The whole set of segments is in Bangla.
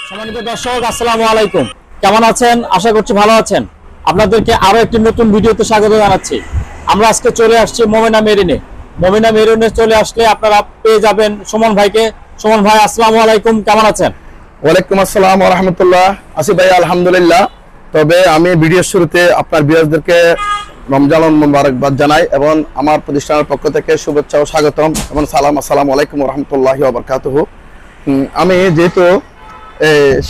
সম্মানিত দর্শক, আসসালামু আলাইকুম। কেমন আছেন? আশা করছি ভালো আছেন। আপনাদেরকে আরো একটি নতুন ভিডিওতে স্বাগত জানাচ্ছি। আমরা আজকে চলে আসছি মোমেনা মেরিনে। মোমেনা মেরিনে চলে আসলে আপনারা পেয়ে যাবেন সুমন ভাইকে। সুমন ভাই, আসসালামু আলাইকুম, কেমন আছেন? ওয়ালাইকুম আসসালাম ওয়া রাহমাতুল্লাহ। আসি ভাই, আলহামদুলিল্লাহ। তবে আমি ভিডিওর শুরুতে আপনার ভিউয়ারদেরকে রমজান মোবারকবাদ জানাই এবং আমার প্রতিষ্ঠানের পক্ষ থেকে শুভেচ্ছা ও স্বাগতম এবং সালাম। আসসালামু আলাইকুম ওয়া রাহমাতুল্লাহি ওয়া বারাকাতুহু। আমি যেহেতু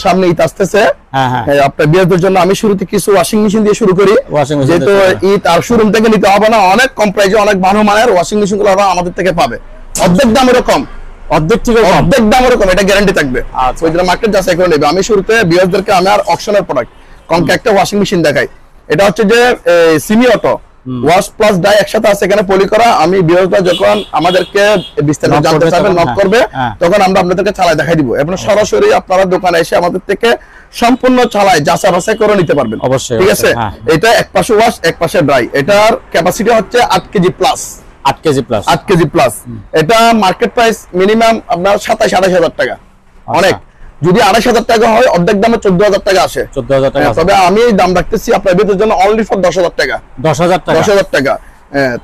সামনে ঈদ আসতেছে, আপনার বিয়ের জন্য আমি শুরুতে কিছু ওয়াশিং মেশিন দিয়ে শুরু করি। যেহেতু ঈদ আর শোরুম থেকে নিতে হবে না, অনেক কম প্রাইসে অনেক ভালো মানের ওয়াশিং মেশিন গুলো আমাদের থেকে পাবে। অর্ধেক দাম এরকম, অর্ধেক দাম এরকম, এটা গ্যারান্টি থাকবে। ওই জন্য মার্কেট যাচাই করে নেবে। আমি শুরুতে বিয়ারদেরকে আমার অকশনের প্রোডাক্ট কমকে একটা ওয়াশিং মেশিন দেখাই। এটা হচ্ছে যে semi auto wash plus die একসাথে আছে, এখানে পলি করা। আমি বিয়াররা যখন আমাদেরকে বিস্তারিত জানতে চাইবেন, নক করবে, তখন আমরা আপনাদেরকে চালাই দেখাই দিব এবং সরাসরি আপনারা দোকানে এসে আমাদের থেকে সম্পূর্ণ চালাই যাচাই বাছাই করে নিতে পারবেন। অবশ্যই, ঠিক আছে। এটা এক পাশে ওয়াশ, এক পাশে ড্রাই। এটার ক্যাপাসিটি হচ্ছে 8 কেজি প্লাস। 8 KG plus. এটা মার্কেট প্রাইস মিনিমাম আপনার 27-28 টাকা। অনেক, যদি 2,500 টাকা হয় অর্ধেক দামে 14,000 টাকা আসে। 14,000 টাকা। তবে আমি দাম রাখতেছি আপনার ভিতরের জন্য অনলি ফর 10,000 টাকা। 10,000 টাকা।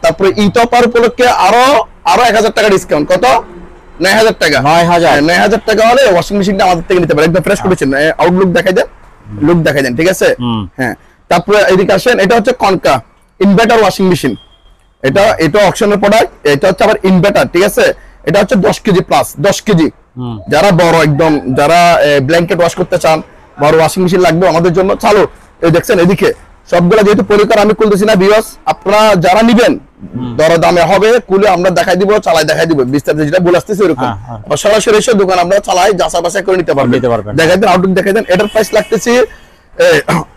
তারপরে ঈদ অফার উপলক্ষে আরো 1,000 টাকা ডিসকাউন্ট। কত? 9,000 টাকা। 9,000 টাকা হলে ওয়াশিং মেশিনটা আমাদের থেকে নিতে পারেন। একদম ফ্রেশ করেছেন। আউটলুক দেখাই দেন, লুক দেখাই দেন, ঠিক আছে। হ্যাঁ, তারপরে এদিকে আসেন। এটা হচ্ছে কনকা ইনভার্টার ওয়াশিং মেশিন। এটা অকশনের প্রোডাক্ট। এটা হচ্ছে আবার ইনভার্টার, ঠিক আছে। এটা হচ্ছে 10 কেজি প্লাস। 10 কেজি। যারা বড় একদম, যারা ব্ল্যাঙ্কেট ওয়াশ করতে চান, বড় ওয়াশিং মেশিন লাগবে আমাদের জন্য চালু। এই দেখছেন এদিকে সবগুলা যেহেতু পরিকার আমি খুলতেছি না ভিউয়ার্স, আপনারা যারা নিবেন দর দামে হবে, খুলে আমরা দেখাই দিব, চালাই দেখাই দিব, বিস্তারিত যেটা বলে আসতেছি এরকম। সরাসরি এসে দোকান আমরা চালাই যাচাই বাছাই করে নিতে পারবেন। দেখাই দেন, আউটলুক দেখাই দেন। এটার প্রাইস লাগতেছে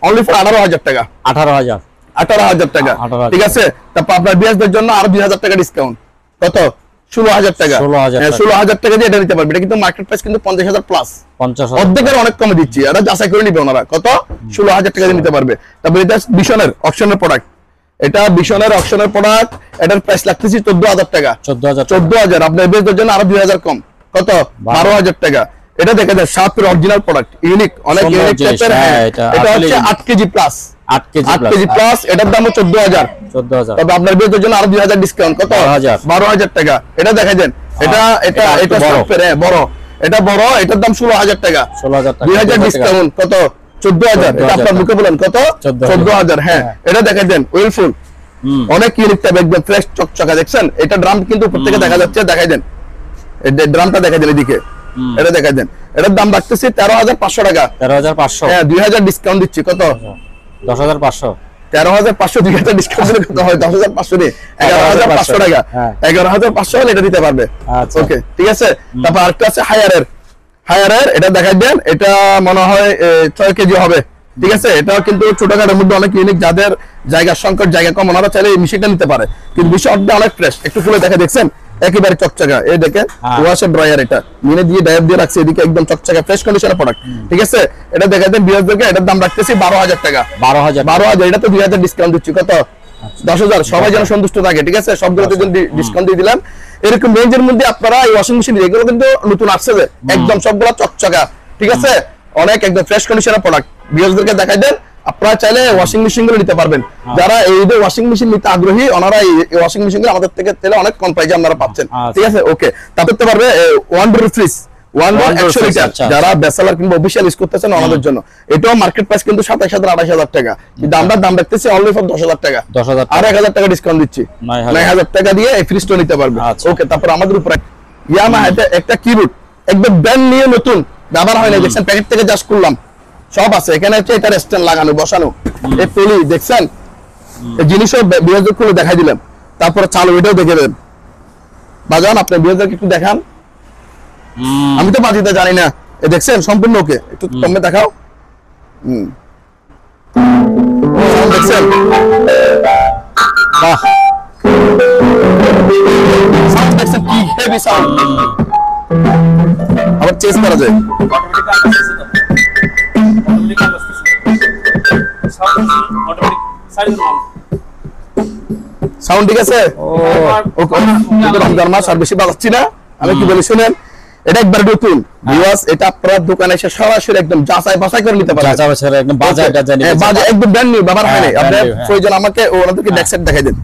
অনলি ফর 18,000 টাকা। 18,000 টাকা, ঠিক আছে। তারপর আপনার বিয়াসদের জন্য আরো 2,000 টাকা ডিসকাউন্ট। কত? 16,000 টাকা। 16,000 টাকা দিয়ে এটা নিতে পারবে। এটা কিন্তু মার্কেট প্রাইস কিন্তু 50,000 প্লাস। অর্ধেকের অনেক কমে দিচ্ছি। এটা যাচাই করে নিবে ওনারা। কত? 16,000 টাকা দিয়ে নিতে পারবে। তারপরে এটা বিশনের অকশনের প্রোডাক্ট। এটা বিশনের অকশনের প্রোডাক্ট। এটার প্রাইস লাগতেছে 14,000 টাকা। 14,000। আপনার বিয়াসদের জন্য আরো 2,000 কম। কত? 12,000 টাকা। এটা দেখে দেন, সাপের অরিজিনাল প্রোডাক্ট, ইউনিক, অনেক ইউনিক টাইপের। এটা হচ্ছে 8 কেজি প্লাস। 8 KG plus. এটার দাম 14,000। তবে আপনার বিয়ের জন্য আরো 2,000 ডিসকাউন্ট। কত? 12,000 টাকা। এটা দেখাই দেন। এটা বড়। এটা বড়। এটার দাম 16,000 টাকা। 2,000 ডিসকাউন্ট। কত? 14,000। এটা আপনার মুখে বলেন কত? 14,000। হ্যাঁ, এটা দেখাই দেন। ওয়েলফুল, অনেক ইউনিক টাইপ, একদম ফ্রেশ চকচকা। দেখছেন এটা ড্রাম কিন্তু উপর থেকে দেখা যাচ্ছে। দেখাই দেন, ড্রামটা দেখা দেন এদিকে, এটা দেখা দেন, এটার দাম রাখতেছি 13,500 টাকা। 13,500। হ্যাঁ 2,000 ডিসকাউন্ট দিচ্ছি। কত? 10,500। 13,500, 2,000 ডিসকাউন্ট দিলে কত হয়? 10,500 নেই, 11,500 টাকা। 11,500 হলে এটা দিতে পারবে। আচ্ছা। ওকে ঠিক আছে। তারপর আরেকটা আছে হায়ারের, এটা দেখাই দেন, এটা মনে হয় 6 কেজি হবে। ঠিক আছে, এটাও কিন্তু ছোটখাটোর মধ্যে অনেক ইউনিক, যাদের জায়গার সংকট, জায়গা কম, ওনারা চাইলে এই মেশিনটা নিতে পারে। কিন্তু বিষয়টা অনেক ফ্রেশ, একটু খুলে দেখে দেখছেন একেবারে চকচকা। এই দেখেন ওয়াশের ড্রায়ার, এটা মিনে দিয়ে ড্রায়ার দিয়ে রাখছে, এদিকে একদম চকচকা ফ্রেশ কন্ডিশনের প্রোডাক্ট। ঠিক আছে, এটা দেখা দেন বিয়ারদেরকে, এটার দাম রাখতেছি 12,000 টাকা। 12,000, এটা তো 2,000 ডিসকাউন্ট দিচ্ছি। কত? 10,000। সবাই যেন সন্তুষ্ট থাকে। ঠিক আছে, সবগুলোতে ডিসকাউন্ট দিয়ে দিলাম। এরকম রেঞ্জের মধ্যে আপনারা এই ওয়াশিং মেশিন, এগুলো কিন্তু নতুন আসছে, একদম সবগুলো চকচকা। ঠিক আছে, অনেক একদম ফ্রেশ কন্ডিশনের প্রোডাক্ট। বিয়ারদেরকে দেখাই দেন, আপনারা চাইলে ওয়াশিং মেশিন গুলো নিতে পারবেন। যারা এই যে ওয়াশিং মেশিন নিতে আগ্রহী, ওনারা এই ওয়াশিং মেশিন গুলো আমাদের থেকে চাইলে অনেক কম প্রাইসে আপনারা পাচ্ছেন। ঠিক আছে, ওকে। তারপর করতে পারবে ওয়ান ডোর ফ্রিজ, 100 লিটার, যারা ব্যাচেলর কিংবা অফিশিয়াল ইউজ করতেছেন ওনাদের জন্য। এটাও মার্কেট প্রাইস কিন্তু 27,000 28,000 টাকা, কিন্তু আমরা দাম রাখতেছি অনলি ফর 10,000 টাকা। আর 1,000 টাকা ডিসকাউন্ট দিচ্ছি, 9,000 টাকা দিয়ে এই ফ্রিজটা নিতে পারবে। ওকে, তারপর আমাদের উপরে ইয়ামাহা একটা কিবোর্ড, একদম ব্র্যান্ড নিয়ে নতুন, ব্যবহার হয় না, দেখছেন প্যাকেট থেকে জাস্ট করলাম, সব আছে এখানে। হচ্ছে এটা স্ট্যান্ড লাগানো, বসানো, এই পলি দেখছেন, এই জিনিসও বিয়ারদের খুলে দেখাই দিলাম। তারপর চালু, এটাও দেখে দেন। বাজান আপনি বিয়ারদেরকে একটু দেখান, আমি তো বাজিতে জানি না। এই দেখছেন সম্পূর্ণ ওকে, একটু কমে দেখাও। দেখছেন, বাহ, সাউন্ড দেখছেন কি হেভি সাউন্ড। আবার চেঞ্জ করা যায়, সাউন্ড ঠিক আছে। রমজান মাস আর বেশি বাজাচ্ছি না, আমি কি বলি শুনেন, এটা একবার নতুন ভিউয়ার্স, এটা আপনার দোকানে এসে সরাসরি একদম যাচাই বাছাই করে নিতে পারবেন। একদম বাজারটা জানি, বাজার একদম ব্র্যান্ড নিউ, ব্যবহার হয় নাই। আপনি প্রয়োজন আমাকে ওনাদেরকে ব্যাকসাইড দেখাই দেন,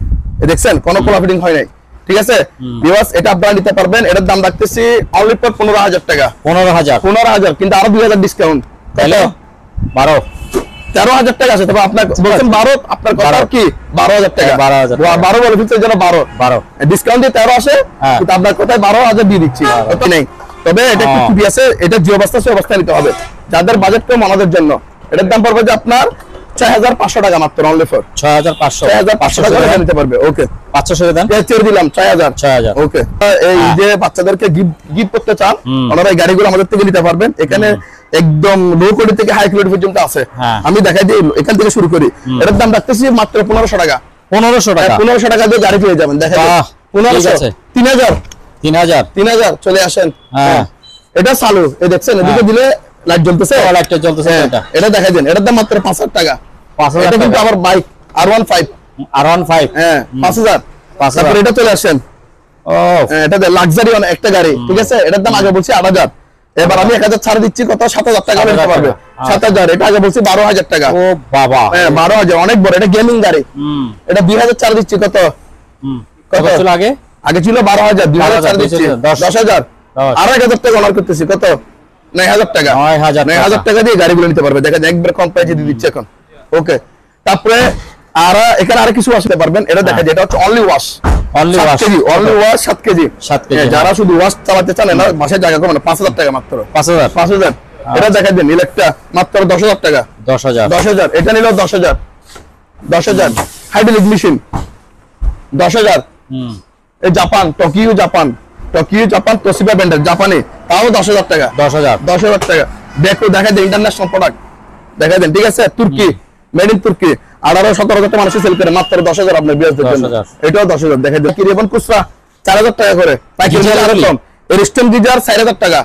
দেখছেন কোনো ফিটিং হয় নাই। ঠিক আছে ভিউয়ার্স, এটা আপনারা নিতে পারবেন। এটার দাম রাখতেছি অনলি ফর 15,000 টাকা। 15,000, কিন্তু আরো 2,000 ডিসকাউন্ট, তাহলে 13,000 টাকা আছে। তবে আপনার বলছেন 12, আপনার কথা কি 12,000 টাকা? 12 বলে ফিক্সের জন্য 12 ডিসকাউন্ট দিয়ে 13 আসে, কিন্তু আপনার কোথায় 12,000 দিয়ে দিচ্ছি নেই। তবে এটা একটু খুবই আছে, এটা যে অবস্থা সে অবস্থায় নিতে হবে, যাদের বাজেট কম ওনাদের জন্য। এটার দাম পড়বে যে আপনার 6,500 টাকা মাত্র, অনলি ফর 6,500 টাকা নিতে পারবে। ওকে, 500 ছেড়ে দেন, ছেড়ে দিলাম 6,000। ওকে, এই যে বাচ্চাদেরকে গিফট করতে চান, ওনারা এই গাড়িগুলো আমাদের থেকে নিতে পারবেন। এখানে একদম লো কোয়ালিটি থেকে হাই কোয়ালিটি পর্যন্ত আছে। আমি দেখাই দিই, এখান থেকে শুরু করি। এটার দাম রাখতেছি মাত্র 1,500 টাকা। 1,500 টাকা দিয়ে গাড়ি পেয়ে যাবেন। দেখেন 1,500, 3,000 চলে আসেন। এটা চালু, এই দেখছেন এদিকে দিলে লাইট জ্বলতেছে, এটা দেখাই দেন। এটার দাম মাত্র 5,000 টাকা। এটা কিন্তু আমার বাইক R15, হ্যাঁ 5,000। তারপর এটা চলে আসেন, এটা লাক্সারি একটা গাড়ি। ঠিক আছে, এটার দাম আগে বলছি 8,000, এবার আমি 1,000 ছাড় দিচ্ছি। কত? 7,000 টাকা নিতে পারবে। 7,000, এটা আগে বলছি 12,000 টাকা। ও বাবা, হ্যাঁ 12,000, অনেক বড়, এটা গেমিং গাড়ি। এটা 2,000 ছাড় দিচ্ছি। কত ছিল আগে? আগে ছিল 12,000, 2,000 ছাড় দিচ্ছি 10,000। আর 1,000 টাকা অনার করতেছি। কত? 9,000 টাকা। 9,000 টাকা দিয়ে গাড়িগুলো নিতে পারবে। দেখেন একবার কম প্রাইসে দিয়ে দিচ্ছি এখন। ওকে, তারপরে আর এখানে আর কিছু আসতে পারবেন। এটা দেখা যায়, এটা হচ্ছে only wash, only wash 7 KG. যারা শুধু ওয়াশ চালাতে চান, না মাসের জায়গা কম না, 5,000 টাকা মাত্র। 5,000। এটা দেখা দেন, ইলেকট্রা মাত্র 10,000 টাকা। 10,000, এটা নিল 10,000। Hydraulic machine 10,000। এই টোকিও জাপান তোশিবা ব্র্যান্ডের জাপানি, তাও 10,000 টাকা। 10,000 টাকা। দেখো দেখা দেন, ইন্টারন্যাশনাল প্রোডাক্ট দেখা দেন। ঠিক আছে, তুর্কি, মেড ইন তুর্কি। 18-17,000 মানুষ সেল করে, মাত্র 10,000 আপনার বিয়ারদের জন্য। এটাও 10,000 দেখা দেন। কিরিবন খুচরা 4,000 টাকা করে, পাইকারি নিলে আরো কম। এরিস্টন গিজার 4,000 টাকা।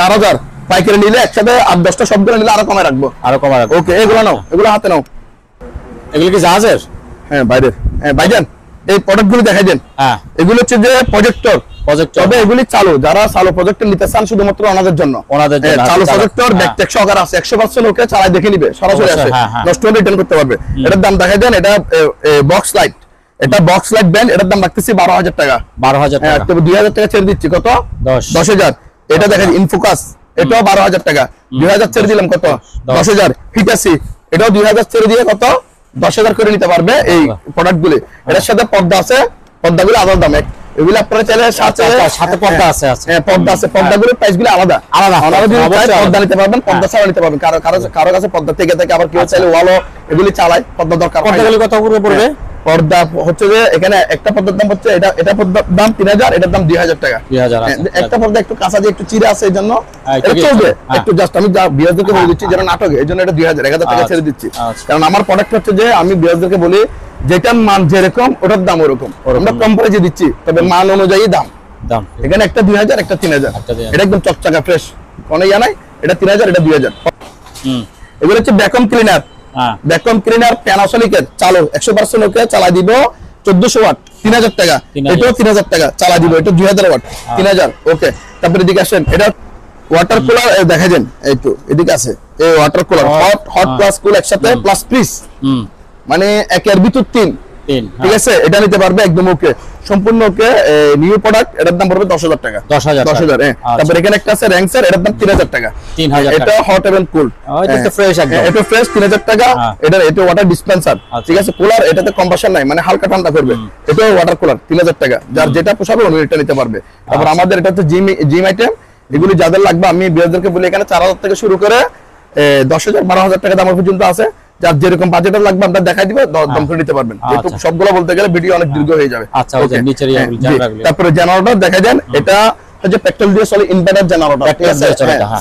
4,000 পাইকারি নিলে, একসাথে 8-10টা সবগুলো নিলে আরো কমে রাখবো। ওকে, এগুলো নাও, এগুলো হাতে নাও। এগুলো কি জাহাজের? হ্যাঁ বাইরের। হ্যাঁ ভাইজান, এই প্রোডাক্টগুলো দেখাই দেন। এগুলো হচ্ছে যে প্রজেক্টর। তবে এগুলি চালু, যারা চালু প্রজেক্টর নিতে চান শুধুমাত্র ওনাদের জন্য। চালু প্রজেক্টর ব্যাকটেক সহকারে আছে, 100% ওকে চালাই দেখে নিবে, সরাসরি আসে, নষ্ট হলে রিটার্ন করতে পারবে। এটার দাম দেখাই দেন। এটা বক্স লাইট, এটা বক্স লাইট ব্র্যান্ড। এটার দাম রাখতেছি 12,000 টাকা। 12,000 টাকা, তবে 2,000 টাকা ছেড়ে দিচ্ছি। কত? 10,000। এটা দেখেন ইনফোকাস, এটাও 12,000 টাকা। 2,000 ছেড়ে দিলাম। কত? 10,000। হিটাসি, এটাও 2,000 ছেড়ে দিয়ে কত? 10,000 করে নিতে পারবে এই প্রোডাক্টগুলি। এটার সাথে পর্দা আছে, পর্দাগুলো আলাদা দাম। এগুলো আপনারা চাইলে সাথে সাথে পর্দা আছে হ্যাঁ পর্দা আছে, পর্দাগুলোর প্রাইসগুলো আলাদা আলাদা যদি চাই পর্দা নিতে পারবেন, পর্দা ছাড়া নিতে পারবেন। কারো কাছে পর্দা থেকে আবার কেউ চাইলে ওয়ালও এগুলি চালায়, পর্দা দরকার। পর্দাগুলো কত করে পড়বে? পর্দা হচ্ছে যে এখানে একটা পর্দার দাম হচ্ছে এটা পর্দার দাম 3000, এটার দাম 2000 টাকা। একটা পর্দা একটু কাঁচা দিয়ে একটু চিরা আছে, এই জন্য এটা চলবে একটু। জাস্ট আমি যা বিয়ারদেরকে বলে দিচ্ছি যারা নাটকে, এই জন্য এটা 2000 1000 টাকা ছেড়ে দিচ্ছি। কারণ আমার প্রোডাক্ট হচ্ছে যে আমি বিয়ারদেরকে বলি যেটার মান যেরকম ওটার দাম ওরকম, আমরা কম প্রাইসে দিচ্ছি, তবে মান অনুযায়ী দাম। এখানে একটা 2000 একটা 3000, এটা একদম চকচকা ফ্রেশ, কোনো ইয়া নাই। এটা 3000 এটা 2000। এগুলো হচ্ছে ভ্যাকুয়াম ক্লিনার। ভ্যাকুয়াম ক্লিনার প্যানাসোনিকের চালু 100% ওকে চালা দিব 1400 ওয়াট 3000 টাকা। এটাও 3000 টাকা চালা দিব, এটা 2000 ওয়াট 3000। ওকে, তারপরে এদিকে আসেন, এটা ওয়াটার কুলার দেখাবেন, এই তো এদিকে আছে এই ওয়াটার কুলার, হট প্লাস কুল একসাথে প্লাস ফ্রিজ, মানে একের ভিতর তিন। ঠিক আছে, এটা নিতে পারবে একদম ওকে, সম্পূর্ণ ওকে। নিউ প্রোডাক্ট, এটার দাম পড়বে 10000 টাকা। 10000 হ্যাঁ। তারপর এখানে একটা আছে র্যাঙ্কসার, এটার দাম 3000 টাকা। এটা হট এবং কুল, এটা ফ্রেশ একদম, এটা ফ্রেশ 3000 টাকা। এটা ওয়াটার ডিসপেন্সার, ঠিক আছে। কুলার, এটাতে কম্প্রেসার নাই, মানে হালকা ঠান্ডা করবে। এটা ওয়াটার কুলার 3000 টাকা। যার যেটা পোষাবে উনি এটা নিতে পারবে। তারপর আমাদের এটা হচ্ছে জিম আইটেম, এগুলি যাদের লাগবে আমি বিয়ারদেরকে বলি এখানে 4000 থেকে শুরু করে 10000 12000 টাকা দাম পর্যন্ত আছে। যার যেরকম বাজেটের লাগবে আমরা দেখাই দিব, দাম করে নিতে পারবেন। যেহেতু সবগুলো বলতে গেলে ভিডিও অনেক দীর্ঘ হয়ে যাবে। তারপরে জেনারেটর দেখা যান, এটা হচ্ছে পেট্রোল দিয়ে চলে ইনভার্টার জেনারেটর, ঠিক আছে।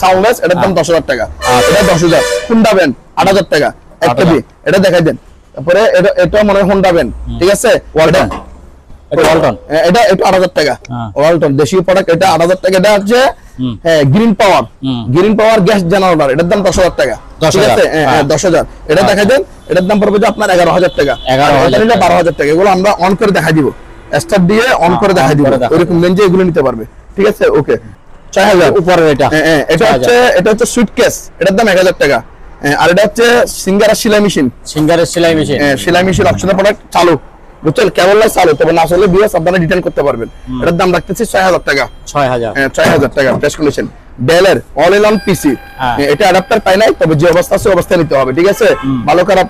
সাউন্ডলেস, এটার দাম 10000 টাকা। এটা 10000। হোন্ডা ব্যান্ড 8000 টাকা একটা দিয়ে, এটা দেখাই দেন। তারপরে এটা মনে হয় হোন্ডা ব্যান্ড, ঠিক আছে। ওয়ালটন, এটা 8000 টাকা। ওয়ালটন দেশীয় প্রোডাক্ট, এটা 8000 টাকা। এটা হচ্ছে গ্রিন পাওয়ার গ্যাস জেনারেটর, এটার দাম 10000 টাকা। ঠিক আছে, 10000। এটা দেখা দেন, এটার দাম পড়বে যে আপনার 11000 টাকা। 12000 টাকা। এগুলো আমরা অন করে দেখা দিব, স্টার্ট দিয়ে অন করে দেখা দিব, এরকম রেঞ্জে এগুলো নিতে পারবে। ঠিক আছে, ওকে। 4000 উপরে এটা। এটা হচ্ছে সুটকেস, এটার দাম 1000 টাকা। আর এটা হচ্ছে সিঙ্গারের সেলাই মেশিন, সেলাই মেশিন অপশনাল প্রোডাক্ট, চালু, বুঝছেন, কেবল লাই চালু, তবে না চলে বিএস আপনারা রিটার্ন করতে পারবেন। এটার দাম রাখতেছি 6000 টাকা। 6000 টাকা ফ্রেশ কন্ডিশন। ডেলের অল ইন অন পিসি, এটা অ্যাডাপ্টার পাই নাই, তবে যে অবস্থা আছে অবস্থায় নিতে হবে। ঠিক আছে, ভালো খারাপ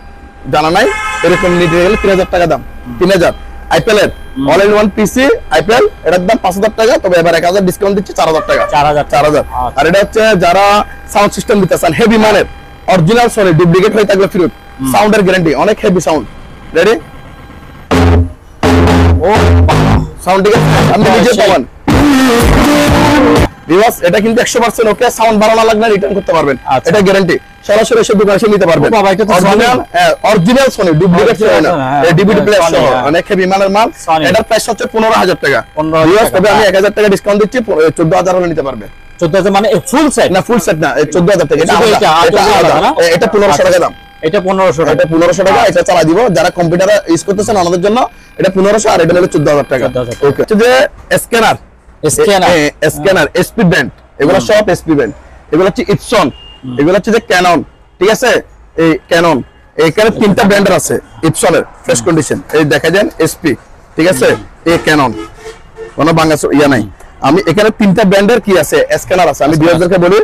জানা নাই, এরকম নিতে গেলে 3000 টাকা দাম। 3000। আইপেলের অল ইন ওয়ান পিসি আইপেল, এটার দাম 5000 টাকা, তবে এবার 1000 ডিসকাউন্ট দিচ্ছি 4000 টাকা। 4000। আর এটা হচ্ছে যারা সাউন্ড সিস্টেম দিতে চান হেভি মানের, অরিজিনাল সনি, ডুপ্লিকেট হয়ে থাকলে ফেরত, সাউন্ডের গ্যারান্টি, অনেক হেভি সাউন্ড। রেডি? ও সাউন্ড ঠিক আছে, আপনি নিজে পাবেন। ভিউয়ার্স, এটা কিন্তু 100% ওকে, সাউন্ড ভালো না লাগলে রিটার্ন করতে পারবেন, এটা গ্যারান্টি। সরাসরি এসে দোকানে এসে নিতে পারবেন। অরিজিনাল সনি, ডুপ্লিকেট সনি না, ডিভিডি প্লেয়ার সহ অনেক হেভি মানের মাল। এটার প্রাইস হচ্ছে 15000 টাকা। ভিউয়ার্স, তবে আমি 1000 টাকা ডিসকাউন্ট দিচ্ছি, 14000 হলে নিতে পারবে। 14000 মানে ফুল সেট না? ফুল সেট না, 14000 টাকা। এটা 1500 টাকা দাম। এটা 1500 টাকা। এটা 1500 টাকা। এটা চালা দিব যারা কম্পিউটারে ইউজ করতেছেন আমাদের জন্য, এটা 1500, আর এটা হলো 14000 টাকা। ওকে। যে স্ক্যানার এসপি ব্র্যান্ড, এগুলো সব এসপি ব্র্যান্ড। এগুলো হচ্ছে ইপসন, এগুলো হচ্ছে যে ক্যানন, ঠিক আছে। এই ক্যানন, এখানে 3টা ব্র্যান্ডের আছে ইপসনের ফ্রেশ কন্ডিশন, এই দেখা যান এসপি, ঠিক আছে। এই ক্যানন কোনো বাংলা ইয়া নাই। আমি এখানে 3টা ব্র্যান্ডের কি আছে স্ক্যানার আছে, আমি বিয়ারদেরকে বলি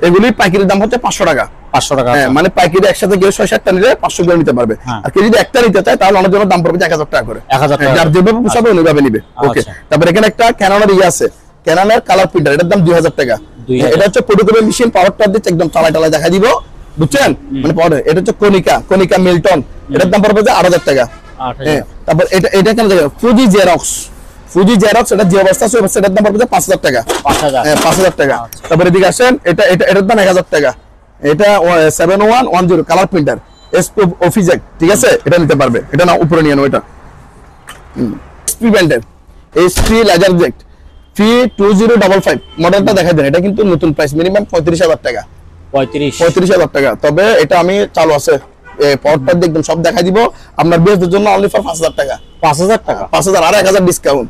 এগুলি পাইকারি দাম হচ্ছে 500 টাকা। 500 টাকা, মানে পাইকারি একসাথে গিয়ে 6-7টা নিলে 500 করে নিতে পারবে। আর কেউ যদি একটা নিতে চায় তাহলে অনেক জনের দাম পড়বে 1000 টাকা করে। যার যেভাবে পোষাবে ওইভাবে নিবে। ওকে। তারপর এখানে একটা ক্যাননের ইয়ে আছে, ক্যাননের কালার প্রিন্টার, এটার দাম 2000 টাকা। এটা হচ্ছে ফটোকপি মেশিন, পাওয়ারটা দিচ্ছে একদম চালায় টালায় দেখা দিব, বুঝছেন, মানে পাওয়ার। এটা হচ্ছে কনিকা মিল্টন, এটার দাম পড়বে 8000 টাকা। তারপর এটা কেন দেখো ফুজি জেরক্স, এটা যে অবস্থা আছে অবস্থা, এটার দাম পড়বে 5000 টাকা। 5000 টাকা। তারপর এদিকে আসেন, এটার দাম 1000 টাকা। এটা 7110 কালার প্রিন্টার এসপি অফিজেক, ঠিক আছে, এটা নিতে পারবে। এটা না উপরে নিয়ে নাও, এটা এসপি ব্র্যান্ডের এসপি লেজার জেট 32055 মডেলটা দেখা দেন। এটা কিন্তু নতুন প্রাইস, মিনিমাম 35000 টাকা। 35000 টাকা। তবে এটা আমি চালু আছে, পাওয়ারটা একদম সব দেখাই দিব আপনার বিয়ের জন্য অনলি ফর 5000 টাকা। 5000 টাকা, 5000 আর 1000 ডিসকাউন্ট,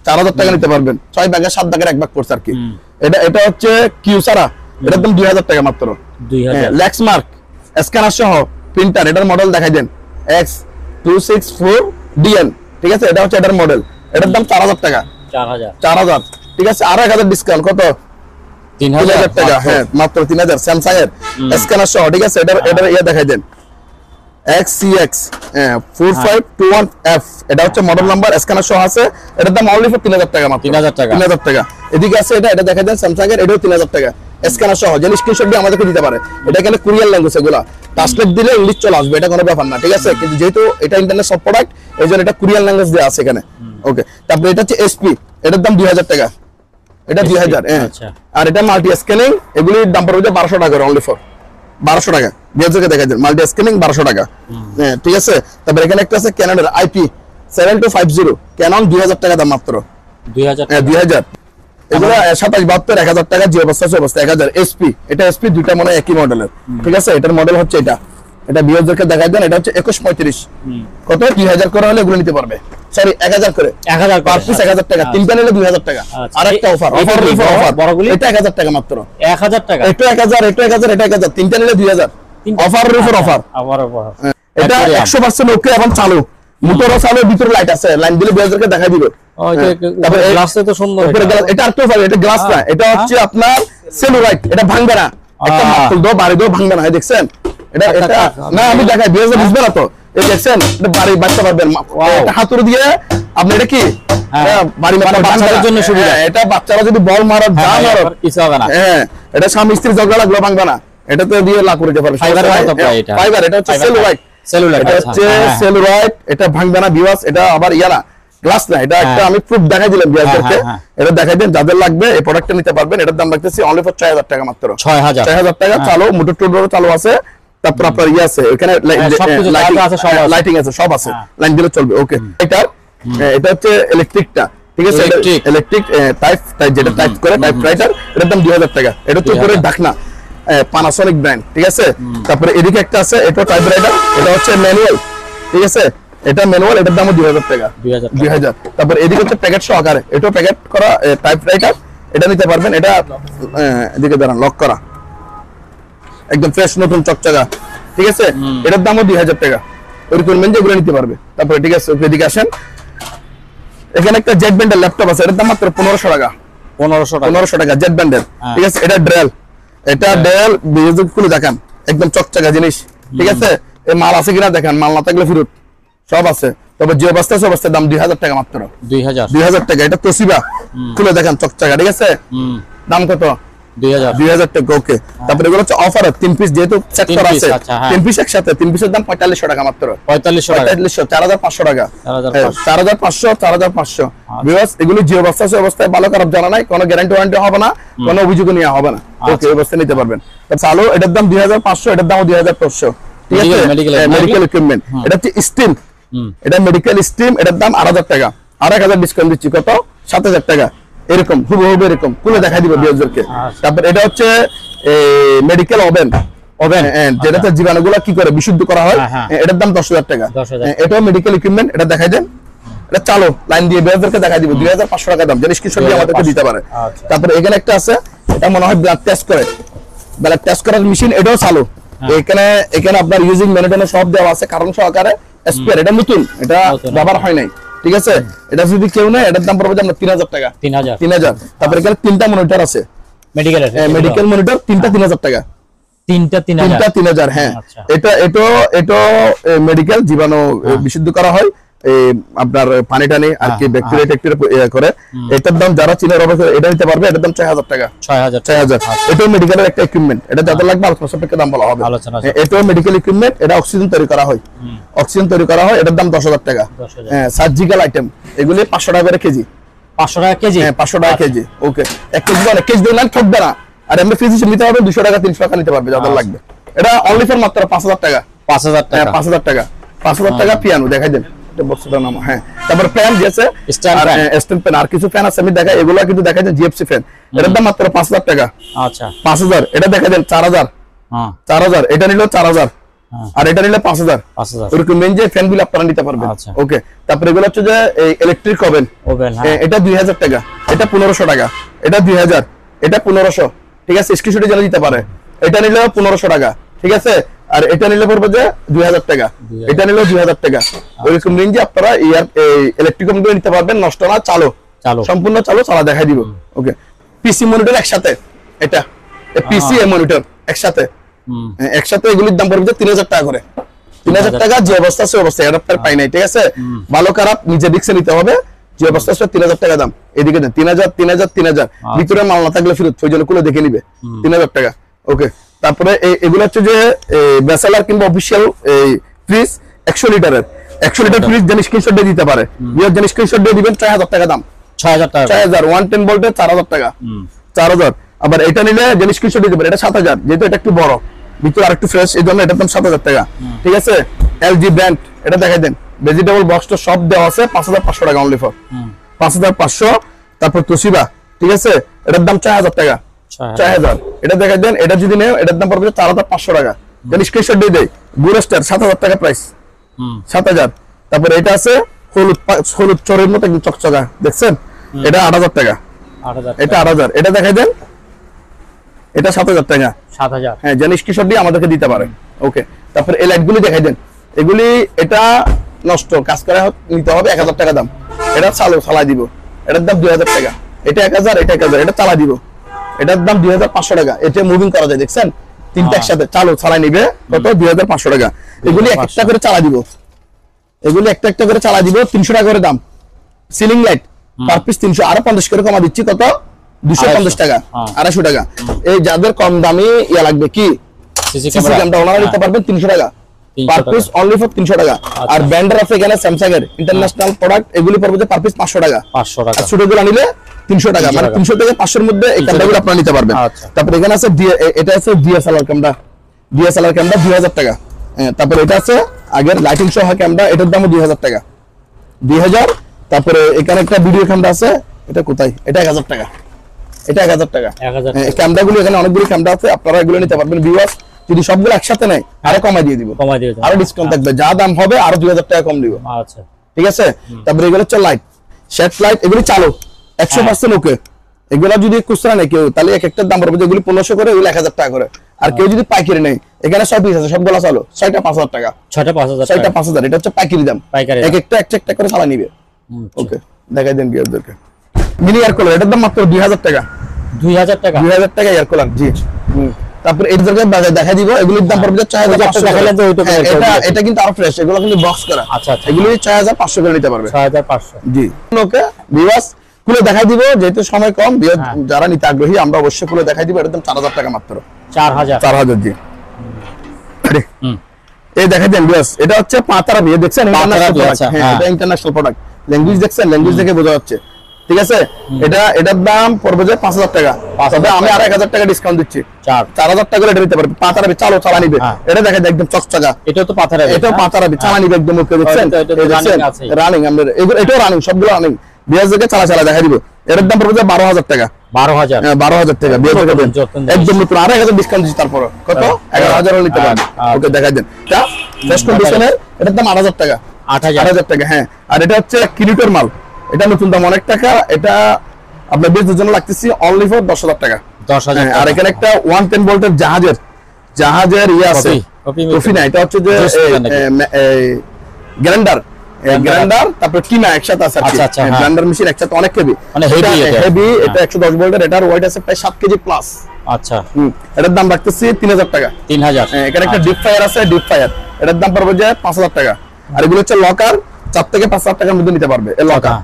4000 টাকা নিতে পারবেন। 6 ভাগের 7 ভাগের 1 ভাগ করছে আর কি। এটা হচ্ছে কিউসারা, এটার দাম 2000 টাকা মাত্র। 2000। লেক্সমার্ক স্ক্যানার সহ প্রিন্টার, এটার মডেল দেখাই দেন X264DN, ঠিক আছে। এটা হচ্ছে এটার মডেল, এটার দাম 4000 টাকা। 4000, ঠিক আছে। আর 1000 ডিসকাউন্ট, কত? 3000 টাকা। হ্যাঁ, মাত্র 3000। স্যামসাং এর স্ক্যানার সহ, ঠিক আছে। এটা ইয়া দেখাই দেন XCX 4521F, এটা হচ্ছে মডেল নাম্বার, স্ক্যানার সহ আছে। এটার দাম অনলি ফর 3000 টাকা মাত্র। 3000 টাকা। এদিকে আছে এটা দেখা দেন স্যামসাং এর, এটাও 3000 টাকা, স্ক্যানার সহ। যে স্ক্রিনশট দিয়ে আমাদেরকে দিতে পারে। এটা এখানে কোরিয়ান ল্যাঙ্গুয়েজ, এগুলা ট্রান্সলেট দিলে ইংলিশ চলে আসবে, এটা কোনো ব্যাপার না, ঠিক আছে। কিন্তু যেহেতু এটা ইন্টারনেট সব প্রোডাক্ট, এই জন্য এটা কোরিয়ান ল্যাঙ্গুয়েজ দেওয়া আছে এখানে। ওকে, তারপরে এটা হচ্ছে SP, এটার দাম 2000 টাকা, এটা 2000। আর এটা মাল্টি স্ক্যানিং, এগুলির দাম পড়বে 1200 টাকা অনলি ফর 1200 টাকা। বিয়াজকে দেখা যায় মাল্টি স্ক্যানিং 1200 টাকা। হ্যাঁ, ঠিক আছে। তারপর এখানে একটা আছে ক্যাননের IP 7250, ক্যানন 2000 টাকা দাম মাত্র। 2000 এগুলো 2772 1000 টাকা, যে অবস্থা সে অবস্থা 1000। SP, এটা SP দুইটা মনে একই মডেলের, ঠিক আছে। এটার মডেল হচ্ছে এটা বিয়াজকে দেখা দেন, এটা হচ্ছে 2135। কত? 2000 করে হলে এগুলো নিতে পারবে। সরি, 1000 করে, 1000 পার পিস 1000 টাকা, তিনটা নিলে 2000 টাকা। আর একটা অফার বড়গুলি, এটা 1000 টাকা মাত্র। 1000 টাকা, এটা 1000, এটা 1000, এটা 1000, তিনটা নিলে 2000। অফার উপর অফার। এটা 100% ওকে এবং চালু, মোটরও চালু, ভিতরে লাইট আছে, লাইন দিলে বিয়াজকে দেখা দিবে। তারপরে গ্লাসটা তো সুন্দর, এটা আর তো এটা গ্লাস না, এটা হচ্ছে আপনার সেলুলাইট, এটা ভাঙবে না, একটা মাত্র দাও বাড়ি দাও ভাঙবে না। দেখছেন এটা না, আমি দেখাই বিয়াজকে বুঝবে না তো। এই দেখছেন, এটা বাড়ি বাচ্চা পারবেন, এটা হাতুড়ি দিয়ে আপনি, এটা কি বাড়ি বাচ্চাদের জন্য সুবিধা। এটা বাচ্চারা যদি বল মারো, যা মারো কিছু হবে না। হ্যাঁ, এটা স্বামী স্ত্রী ঝগড়া লাগলো ভাঙবে না, এটা তো দিয়ে লাগ করে দিতে পারবে। ফাইবার, এটা হচ্ছে সেলুলাইট, এটা হচ্ছে সেলুলাইট, এটা ভাঙবে না ভিউয়ার্স। এটা আবার ইয়ারা গ্লাস না, এটা একটা আমি প্রুফ দেখাই দিলাম ভিউয়ারদেরকে, এটা দেখাই দেন, যাদের লাগবে এই প্রোডাক্টটা নিতে পারবেন। এটার দাম রাখতেছি অনলি ফর 6000 টাকা মাত্র। 6000 টাকা চালু, মোটর টোটরও চালু আছে। তারপর আপনার ইয়ে আছে, এখানে লাইটিং আছে, সব আছে, লাইন দিলে চলবে। ওকে, এটা হচ্ছে ইলেকট্রিকটা, ঠিক আছে। ইলেকট্রিক টাইপ, যেটা টাইপ করে টাইপ রাইটার, এটার দাম 2000 টাকা। এটা হচ্ছে উপরে ঢাকনা, পানাসোনিক ব্র্যান্ড, ঠিক আছে। তারপরে এদিকে একটা আছে, এটা টাইপ রাইটার, এটা হচ্ছে ম্যানুয়াল, ঠিক আছে। এটা ম্যানুয়াল, এটার দাম 2000 টাকা। 2000। তারপর এদিকে হচ্ছে প্যাকেট সহকারে, এটাও প্যাকেট করা টাইপ রাইটার, এটা নিতে পারবেন। এটা এদিকে দাঁড়ান, লক করা, একদম ফ্রেশ নতুন চকচকা, ঠিক আছে। এটার দামও 2000 টাকা। ওরকম যেগুলো নিতে পারবে। তারপরে ঠিক আছে, এদিকে আসেন, এখানে একটা জেড ব্যান্ডের ল্যাপটপ আছে, এটার দাম মাত্র 1500 টাকা। 1500 টাকা জেড ব্যান্ডের, ঠিক আছে। এটা ডেল, এটা ডেল বিজনেস খুলে দেখান, একদম চকচকা জিনিস, ঠিক আছে। এই মাল আছে কিনা দেখান, মাল না থাকলে ফেরত, সব আছে। তবে যে অবস্থা সে অবস্থার দাম 2000 টাকা মাত্র। 2000 টাকা। এটা তোশিবা, খুলে দেখান চকচকা, ঠিক আছে। দাম কত? 2000 টাকা। ওকে, তারপরে এগুলো হচ্ছে অফার, 3 পিস যেহেতু সেট করা আছে, 3 পিস একসাথে, 3 পিসের দাম 4500 টাকা মাত্র। 4500 টাকা, 4500। ভিউয়ার্স, এগুলো যে অবস্থা আছে অবস্থায় ভালো খারাপ জানা নাই, কোনো গ্যারান্টি ওয়ারেন্টি হবে না, কোনো অভিযোগ নেওয়া হবে না। ওকে, অবস্থা নিতে পারবেন। চালু, এটার দাম 2500, এটার দাম 2500, ঠিক আছে। মেডিকেল ইকুইপমেন্ট, এটা হচ্ছে স্টিম, এটা মেডিকেল স্টিম, এটার দাম 8000 টাকা। আর 1000 ডিসকাউন্ট দিচ্ছি, কত? 7000 টাকা। এরকম হুবহু এরকম খুলে দেখাই দিব বিয়ারদেরকে। তারপর এটা হচ্ছে মেডিকেল ওভেন, যেটাতে জীবাণুগুলো কি করে বিশুদ্ধ করা হয়, এটার দাম 10000 টাকা। এটাও মেডিকেল ইকুইপমেন্ট, এটা দেখাই দেন, এটা চালো লাইন দিয়ে বিয়ারদেরকে দেখাই দিব। 2500 টাকা দাম, জিনিস স্ক্রিনশট দিয়ে আমাদেরকে দিতে পারে। তারপর এখানে একটা আছে, এটা মনে হয় ব্লাড টেস্ট করে, ব্লাড টেস্ট করার মেশিন, এটাও চালু। এখানে আপনার ইউজিং ম্যানুয়াল সব দেওয়া আছে, কারণ সহকারে স্পেয়ার, এটা নতুন, এটা ব্যবহার হয় নাই, ঠিক আছে। এটা যদি কেউ নেয়, এটার দাম পড়বে আপনার 3000 টাকা। 3000। তারপর এখানে 3টা মনিটর আছে, মেডিকেল মনিটর, 3টা 3000 টাকা। 3টা 3000। হ্যাঁ, এটা মেডিকেল জীবাণু বিশুদ্ধ করা হয়, আপনার পানি টানি আর কি ব্যাকটেরিয়া টেকটেরিয়া করে। এটার দাম যারা চিনার অবস্থা এটা নিতে পারবে, এটার দাম 6000 টাকা। 6000। এটাও মেডিকেলের একটা ইকুইপমেন্ট, এটা যাদের লাগবে আলোচনা সাপেক্ষে দাম বলা হবে। এটাও মেডিকেল ইকুইপমেন্ট, এটা অক্সিজেন তৈরি করা হয়, এটার দাম 10000 টাকা। হ্যাঁ, সার্জিক্যাল আইটেম, এগুলি 500 টাকা করে কেজি। 500 টাকা কেজি? হ্যাঁ, 500 টাকা কেজি। ওকে, 1 কেজি মানে 1 কেজি দিলেন ঠকবে না। আর এমনি ফিজিশিয়ান নিতে হবে 200 টাকা 300 টাকা নিতে পারবে যাদের লাগবে। এটা অনলি ফর মাত্র 5000 টাকা। 5000 টাকা। 5000 টাকা। 5000 টাকা পিয়ানো দেখাই দেন, এটা বক্সটার নাম। হ্যাঁ, তারপর ফ্যান যেছে স্ট্যান্ড ফ্যান, আর কিছু ফ্যান আছে আমি দেখাই, এগুলো কিন্তু দেখাই দেন জিএফসি ফ্যান, এটার দাম মাত্র 5000 টাকা। আচ্ছা, 5000। এটা দেখাই দেন 4000। 4000। এটা নিলো 4000, আর এটা নিলে 5000। এরকম রেঞ্জে ফ্যানগুলো আপনারা নিতে পারবেন। ওকে, তারপর এগুলো হচ্ছে যে ইলেকট্রিক ওভেন, এটা 2000 টাকা, এটা 1500 টাকা, এটা 2000, এটা 1500, ঠিক আছে। স্ক্রিনশটে জেনে দিতে পারে। এটা নিলে 1500 টাকা, ঠিক আছে। আর এটা নিলে পড়বে যে 2000 টাকা, এটা নিলে 2000 টাকা। ওইরকম রেঞ্জে আপনারা ইলেকট্রিক ওভেনগুলো নিতে পারবেন, নষ্ট না, চালু, সম্পূর্ণ চালু, চালা দেখাই দিব। ওকে, পিসি মনিটর একসাথে, এটা পিসি এ মনিটর একসাথে, এগুলির দাম পড়বে 3000 টাকা করে। 3000 টাকা যে অবস্থা আছে অবস্থা অ্যাডাপ্টার পাই নাই, ঠিক আছে? ভালো খারাপ নিজে রিস্ক নিতে হবে। যে অবস্থা আছে 3000 টাকা দাম। এদিকে দেন 3000 3000 3000, ভিতরে মাল না থাকলে ফেরত, ওই জন্য খুলে দেখে নিবে 3000 টাকা। ওকে, তারপরে এগুলো হচ্ছে যে ব্যাচেলার কিংবা অফিশিয়াল এই ফ্রিজ 100 লিটারের 100 লিটার ফ্রিজ যেন স্ক্রিনশট দিয়ে দিতে পারে, যেন স্ক্রিনশট দিয়ে দিবেন 6000 টাকা দাম। 6000 টাকা 6000 110 ভোল্টের 4000 টাকা 4000। আবার এটা নিলে যেন স্ক্রিনশট দিতে পারে, এটা 7000, যেহেতু এটা একটু বড়, ভিতরে আরেকটু ফ্রেশ, এই জন্য এটার দাম 7000 টাকা, ঠিক আছে? এলজি ব্র্যান্ড, এটা দেখাই দেন, ভেজিটেবল বক্সটা সব দেওয়া আছে 5500 টাকা অনলি ফর 5500। তারপর তোশিবা, ঠিক আছে, এটার দাম 6000 টাকা 6000। এটা দেখাই দেন, এটা যদি নেও এটার দাম পড়বে 4500 টাকা, যেন স্ক্রিনশট দিয়ে দেয়। গুরস্টার 7000 টাকা প্রাইস 7000। তারপর এটা আছে হলুদ চরের মতো একদম চকচকা, দেখছেন? এটা 8000 টাকা, 8000 এটা 8000। এটা দেখাই দেন, এটা 7000 টাকা 7000। হ্যাঁ, যেন স্ক্রিনশট দিয়ে আমাদেরকে দিতে পারে। ওকে, তারপর এই লাইটগুলি দেখাই দেন, এগুলি এটা নষ্ট কাজ করা নিতে হবে 1000 টাকা দাম। এটা চালাই দিব, এটার দাম 2000 টাকা। এটা 1000, এটা 1000, এটা চালাই দিব, এটার দাম 2500 টাকা। এটা মুভিং করা যায়, দেখছেন? তিনটা একসাথে চালাই নিবে কত? 2500 টাকা। এগুলি একটা করে চালা দিব, এগুলি একটা একটা করে চালা দিব, 300 টাকা করে দাম। সিলিং লাইট পার পিস 300, আরো 50 করে কমা দিচ্ছি, কত? 250 টাকা 250 টাকা। এই যাদের কম দামি ইয়া লাগবে কি সিসি সিসি ক্যামেরা, ওনারা নিতে পারবেন 300 টাকা পার পিস, অনলি ফর 300 টাকা। আর ব্র্যান্ডের আছে এখানে স্যামসাং এর ইন্টারন্যাশনাল প্রোডাক্ট, এগুলি পড়বে যে পার পিস 500 টাকা 500 টাকা। আর ছোটগুলো নিলে 300 টাকা, মানে 300 থেকে 500 এর মধ্যে এই ক্যামেরাগুলো আপনারা নিতে পারবেন। তারপর এখানে আছে এটা আছে ডিএসএলআর ক্যামেরা, 2000 টাকা। তারপর এটা আছে আগের লাইটিং সহ ক্যামেরা, এটার দামও 2000 টাকা 2000। তারপরে এখানে একটা ভিডিও ক্যামেরা আছে, এটা কোথায়? এটা 1000 টাকা, এটা 1000 টাকা। ক্যামেরাগুলো এখানে অনেকগুলো ক্যামেরা আছে, আপনারা এগুলো নিতে পারবেন। ভিউয়ার্স যদি সবগুলো একসাথে নেয় আরো কমাই দিয়ে দিব, আরো ডিসকাউন্ট থাকবে, যা দাম হবে আরো 2000 টাকা কম দিব। আচ্ছা, ঠিক আছে? তারপরে এগুলো হচ্ছে লাইট, শেড লাইট, এগুলি চালু 100% ওকে। এগুলা যদি খুচরা নেই কেউ, তাহলে এক একটার দাম পড়বে, যেগুলি 1500 করে, এগুলো 1000 টাকা করে। আর কেউ যদি পাইকারি নেই, এখানে সব পিস আছে, সবগুলো চালু 6টা 5000 টাকা, 6টা 5000। এটা হচ্ছে পাইকারি দাম, এক একটা করে চালা নিবে। ওকে, দেখাই দেন ভিউয়ারদেরকে মিনি এয়ার কুলার, এটার দাম মাত্র 2000 টাকা 2000 টাকা 2000 টাকা এয়ার কুলার। জি, তারপর এই জায়গায় বাজার দেখাই দিব, এগুলির দাম পড়বে 4500। এটা কিন্তু আরো ফ্রেশ, এগুলো কিন্তু বক্স করা। আচ্ছা, এগুলি 6500 করে নিতে পারবে, 6500। জি, ওকে ভিউয়ার্স খুলে দেখাই দিব, যেহেতু সময় কম, যারা নিতে আগ্রহী আমরা অবশ্যই খুলে দেখাই দিব। এটার দাম 4000 টাকা মাত্র 4000। জি, এই দেখাই দেন ভিউয়ার্স, এটা হচ্ছে পাতারা বিয়ে, দেখছেন? এটা ইন্টারন্যাশনাল প্রোডাক্ট, ল্যাঙ্গুয়েজ দেখছেন? ল্যাঙ্গুয়েজ দেখে বোঝা যাচ্ছে, ঠিক আছে? এটার দাম পড়বে যে 5000 টাকা, তবে আমি আর 1000 টাকা ডিসকাউন্ট দিচ্ছি, 4000 টাকা এটা নিতে পারবে। পাতারাবি চালা নিবে, এটা দেখেন একদম চকচকা, এটা তো পাতারাবি, এটাও পাতারাবি চালা নিবে একদম ওকে, দেখছেন? রানিং, আমরা এটাও রানিং, সবগুলো রানিং। বিয়াজ থেকে চালা দেখা দিব। এটার দাম পড়বে যে 12000 টাকা 12000 টাকা বিয়াজ থেকে একদম নতুন, আর 1000 ডিসকাউন্ট দিচ্ছি, তারপর কত? 11000 হলে নিতে পারবে। ওকে, দেখাই দেন এটা বেস্ট কন্ডিশনের, এটার দাম 8000 টাকা 8000 টাকা। হ্যাঁ, আর এটা হচ্ছে কিরিটের মাল, এটা নতুন দাম অনেক টাকা, এটা আপনার বেচের জন্য লাগতেছি অনলি ফর 10000 টাকা 10,000। আর এখানে একটা 110 ভোল্টের জাহাজের ইয়ে আছে, কফি না, এটা হচ্ছে যে গ্রাইন্ডার, তারপর কিনা একসাথে আছে, গ্রাইন্ডার মেশিন একসাথে, অনেক হেভি, মানে হেভি। এটা 110 ভোল্টের, এটার ওয়েট আছে প্রায় 7 কেজি প্লাস। আচ্ছা, এটার দাম রাখতেছি 3000 টাকা 3000। এখানে একটা ডিপ ফায়ার আছে, ডিপ ফায়ার, এটার দাম পড়বে যে 5000 টাকা। আর এগুলো হচ্ছে লকার, 4 থেকে 5000 টাকার মধ্যে নিতে পারবে। এই লকার,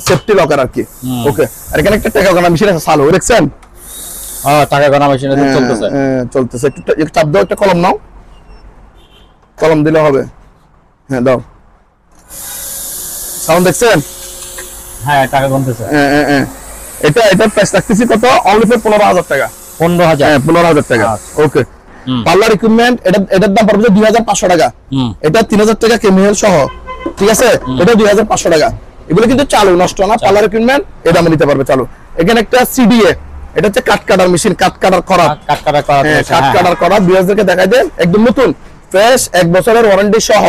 সেফটি লকার আর কি। ওকে, আর এখানে একটা টাকা গোনা মেশিন আছে, চালু, দেখছেন? টাকা গোনা মেশিন চলতেছে। একটু চাপ দাও, একটা কলম নাও, কলম দিলে হবে। হ্যাঁ, দাও, সাউন্ড দেখছেন? হ্যাঁ, টাকা গুনতেছে। এটার প্রাইস রাখতেছি কত? অনলি ফর 15000 টাকা 15000 টাকা। ওকে, পার্লার ইকুইপমেন্ট, এটার দাম পড়বে 2500 টাকা। এটা 3000 টাকা কেমিক্যাল সহ, ঠিক আছে? এটা 2500 টাকা। এগুলো কিন্তু চালু, নষ্ট না, পার্লার ইকুইপমেন্ট, এটা আমি নিতে পারবে চালু। এখানে একটা সিডিএ, এটা হচ্ছে কাট কাটার মেশিন, কাট কাটার করা। বিয়াজদেরকে দেখাই দেন, একদম নতুন ফ্রেশ, 1 বছরের ওয়ারেন্টি সহ,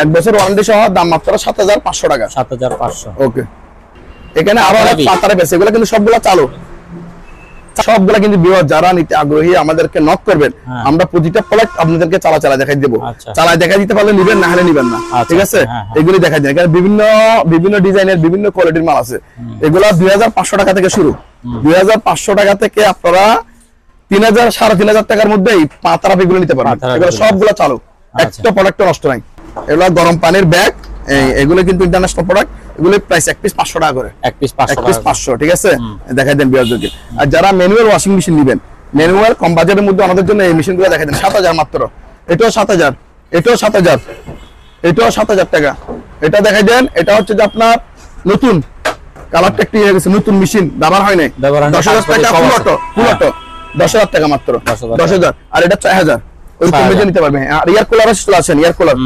1 বছর ওয়ারেন্টি সহ, দাম মাত্র 7500 টাকা 7500। ওকে, এখানে আরো পাতারে বেশি, এগুলো কিন্তু সবগুলো চালু, সবগুলা কিন্তু ভিউয়ার যারা নিতে আগ্রহী আমাদেরকে নক করবেন, আমরা প্রতিটা প্রোডাক্ট আপনাদেরকে চালা দেখাই দেব। চালায় দেখাই দিতে পারলে নিবেন, না হলে নিবেন না, ঠিক আছে? এগুলি দেখাই দেন, এখানে বিভিন্ন ডিজাইনের বিভিন্ন কোয়ালিটির মাল আছে। এগুলা 2500 টাকা থেকে শুরু, 2500 টাকা থেকে আপনারা 3000 3500 টাকার মধ্যে এই পাতারা এগুলো নিতে পারবেন। এগুলো সবগুলো চালু, একটা প্রোডাক্ট নষ্ট নাই। এগুলো গরম পানির ব্যাগ, এগুলো কিন্তু ইন্টারন্যাশনাল প্রোডাক্ট। এগুলো প্রাইস এক পিস 500 টাকা করে, এক পিস 500, ঠিক আছে? দেখাই দেন বিয়ারদেরকে। আর যারা ম্যানুয়াল ওয়াশিং মেশিন নেবেন, ম্যানুয়াল কম বাজেটের মধ্যে আমাদের জন্য এই মেশিনগুলো দেখাই দেন। 7000 মাত্র। এটাও 7000, এটাও 7000, এটাও 7000 টাকা। এটা দেখাই দেন। এটা হচ্ছে যে আপনার নতুন কালারটা একটু হয়ে গেছে, নতুন মেশিন, ব্যবহার হয় নাই। 10000 টাকা ফুল অটো, ফুল অটো 10000 টাকা মাত্র, 10000। আর এটা 4000, ওই কমে নিতে পারবেন। আর এয়ার কুলার চলে আসেন, air cooler,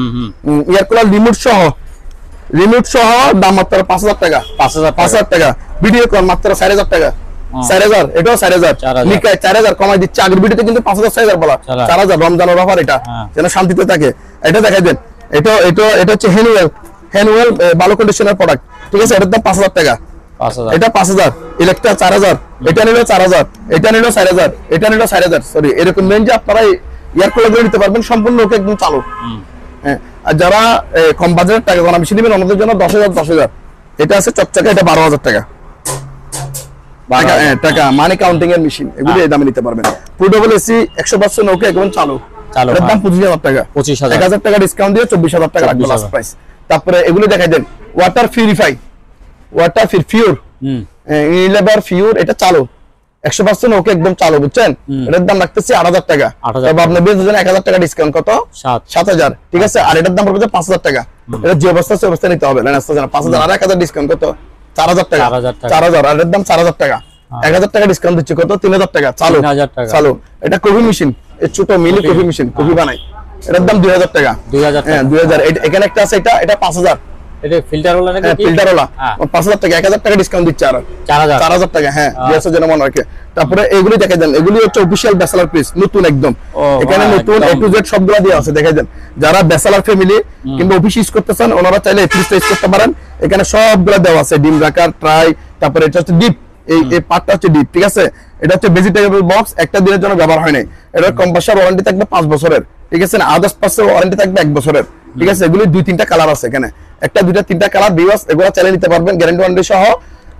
air cooler remote সহ দাম মাত্র 5000 টাকা, 5000 টাকা। ভিডিও কল মাত্র 4000 টাকা, 4000। এটাও 4000, নিকায় 4000 কমাই দিচ্ছে। আগের ভিডিওতে কিন্তু 5000 6000 বলা, 4000 রমজানের অফার। এটা যেন শান্তিতে থাকে। এটা দেখাই দেন। এটা হচ্ছে হ্যান্ডওয়েল ভালো কন্ডিশনের প্রোডাক্ট, ঠিক আছে? এটার দাম 5000 টাকা, এটা 5000। ইলেকট্রা 4000, এটা নিলো 4000, এটা নিলো 4000, এটা নিলো 4000। সরি, এরকম রেঞ্জে আপনারা এয়ার কুলার নিতে পারবেন, সম্পূর্ণ ওকে একদম চালু। হ্যাঁ, আর যারা কম বাজেটের টাকা গোনা বেশি নেবেন, আমাদের জন্য 10000। এটা আছে চকচকে, এটা 12000 টাকা টাকা মানে কাউন্টিং এর মেশিন। এগুলো এই দামে নিতে পারবেন। পোর্টেবল এসি 100% ওকে একদম চালু। এর দাম 25000 টাকা, 1000 টাকা ডিসকাউন্ট দিয়ে 24000 টাকা রাখবো লাস্ট প্রাইস। তারপরে এগুলো দেখাই দেন। ওয়াটার পিউরিফাই, ওয়াটার পিওর, ইনলেবার পিওর, এটা চালু 100% ওকে একদম চালু, বুঝছেন? এটার দাম রাখতেছি 8000 টাকা। তবে আপনি বেশ জানেন 1000 টাকা ডিসকাউন্ট, কত? 7000, ঠিক আছে? আর এটার দাম পড়বে 5000 টাকা। এটা যে অবস্থা সে অবস্থা নিতে হবে, লাইন আসতে জানা। 5000 আর 1000 ডিসকাউন্ট, কত? 4000 টাকা, 4000। আর এটার দাম 4000 টাকা, 1000 টাকা ডিসকাউন্ট দিচ্ছে, কত? 3000 টাকা চালু, চালু। এটা কফি মেশিন, এই ছোট মিনি কফি মেশিন, কফি বানাই। এটার দাম 2000 টাকা, 2000। 2000। এখানে একটা আছে, এটা 5000। এটা ফিল্টারওয়ালা নাকি? ফিল্টারওয়ালা 5000 টাকা, 1000 টাকা ডিসকাউন্ট দিচ্ছে। আর 4000 টাকা, হ্যাঁ, দিয়েছে যেন মনে হয়। তারপরে এগুলি দেখাই দেন। এগুলি হচ্ছে অফিশিয়াল ব্যাচেলর পিস, নতুন একদম। এখানে নতুন A to Z সবগুলা দেওয়া আছে, দেখাই দেন। যারা ব্যাচেলর ফ্যামিলি কিংবা অফিস ইউজ করতেছেন, ওনারা চাইলে এই পিসটা ইউজ করতে পারেন। এখানে সবগুলা দেওয়া আছে, ডিম রাখার ট্রাই, তারপরে এটা হচ্ছে ডিপ, এই পার্টটা হচ্ছে ডিপ, ঠিক আছে? এটা হচ্ছে ভেজিটেবল বক্স, একটা দিনের জন্য ব্যবহার হয় নাই। এটার কম্প্রেসার ওয়ারেন্টি থাকবে 5 বছরের, ঠিক আছে? আদার্স পার্টসের ওয়ারেন্টি থাকবে 1 বছরের, ঠিক আছে? এগুলি 2-3টা কালার আছে এখানে, একটা 2টা 3টা কালার ভিউয়ার্স, এগুলো চালিয়ে নিতে পারবেন গ্যারান্টি ওয়ারেন্টি সহ।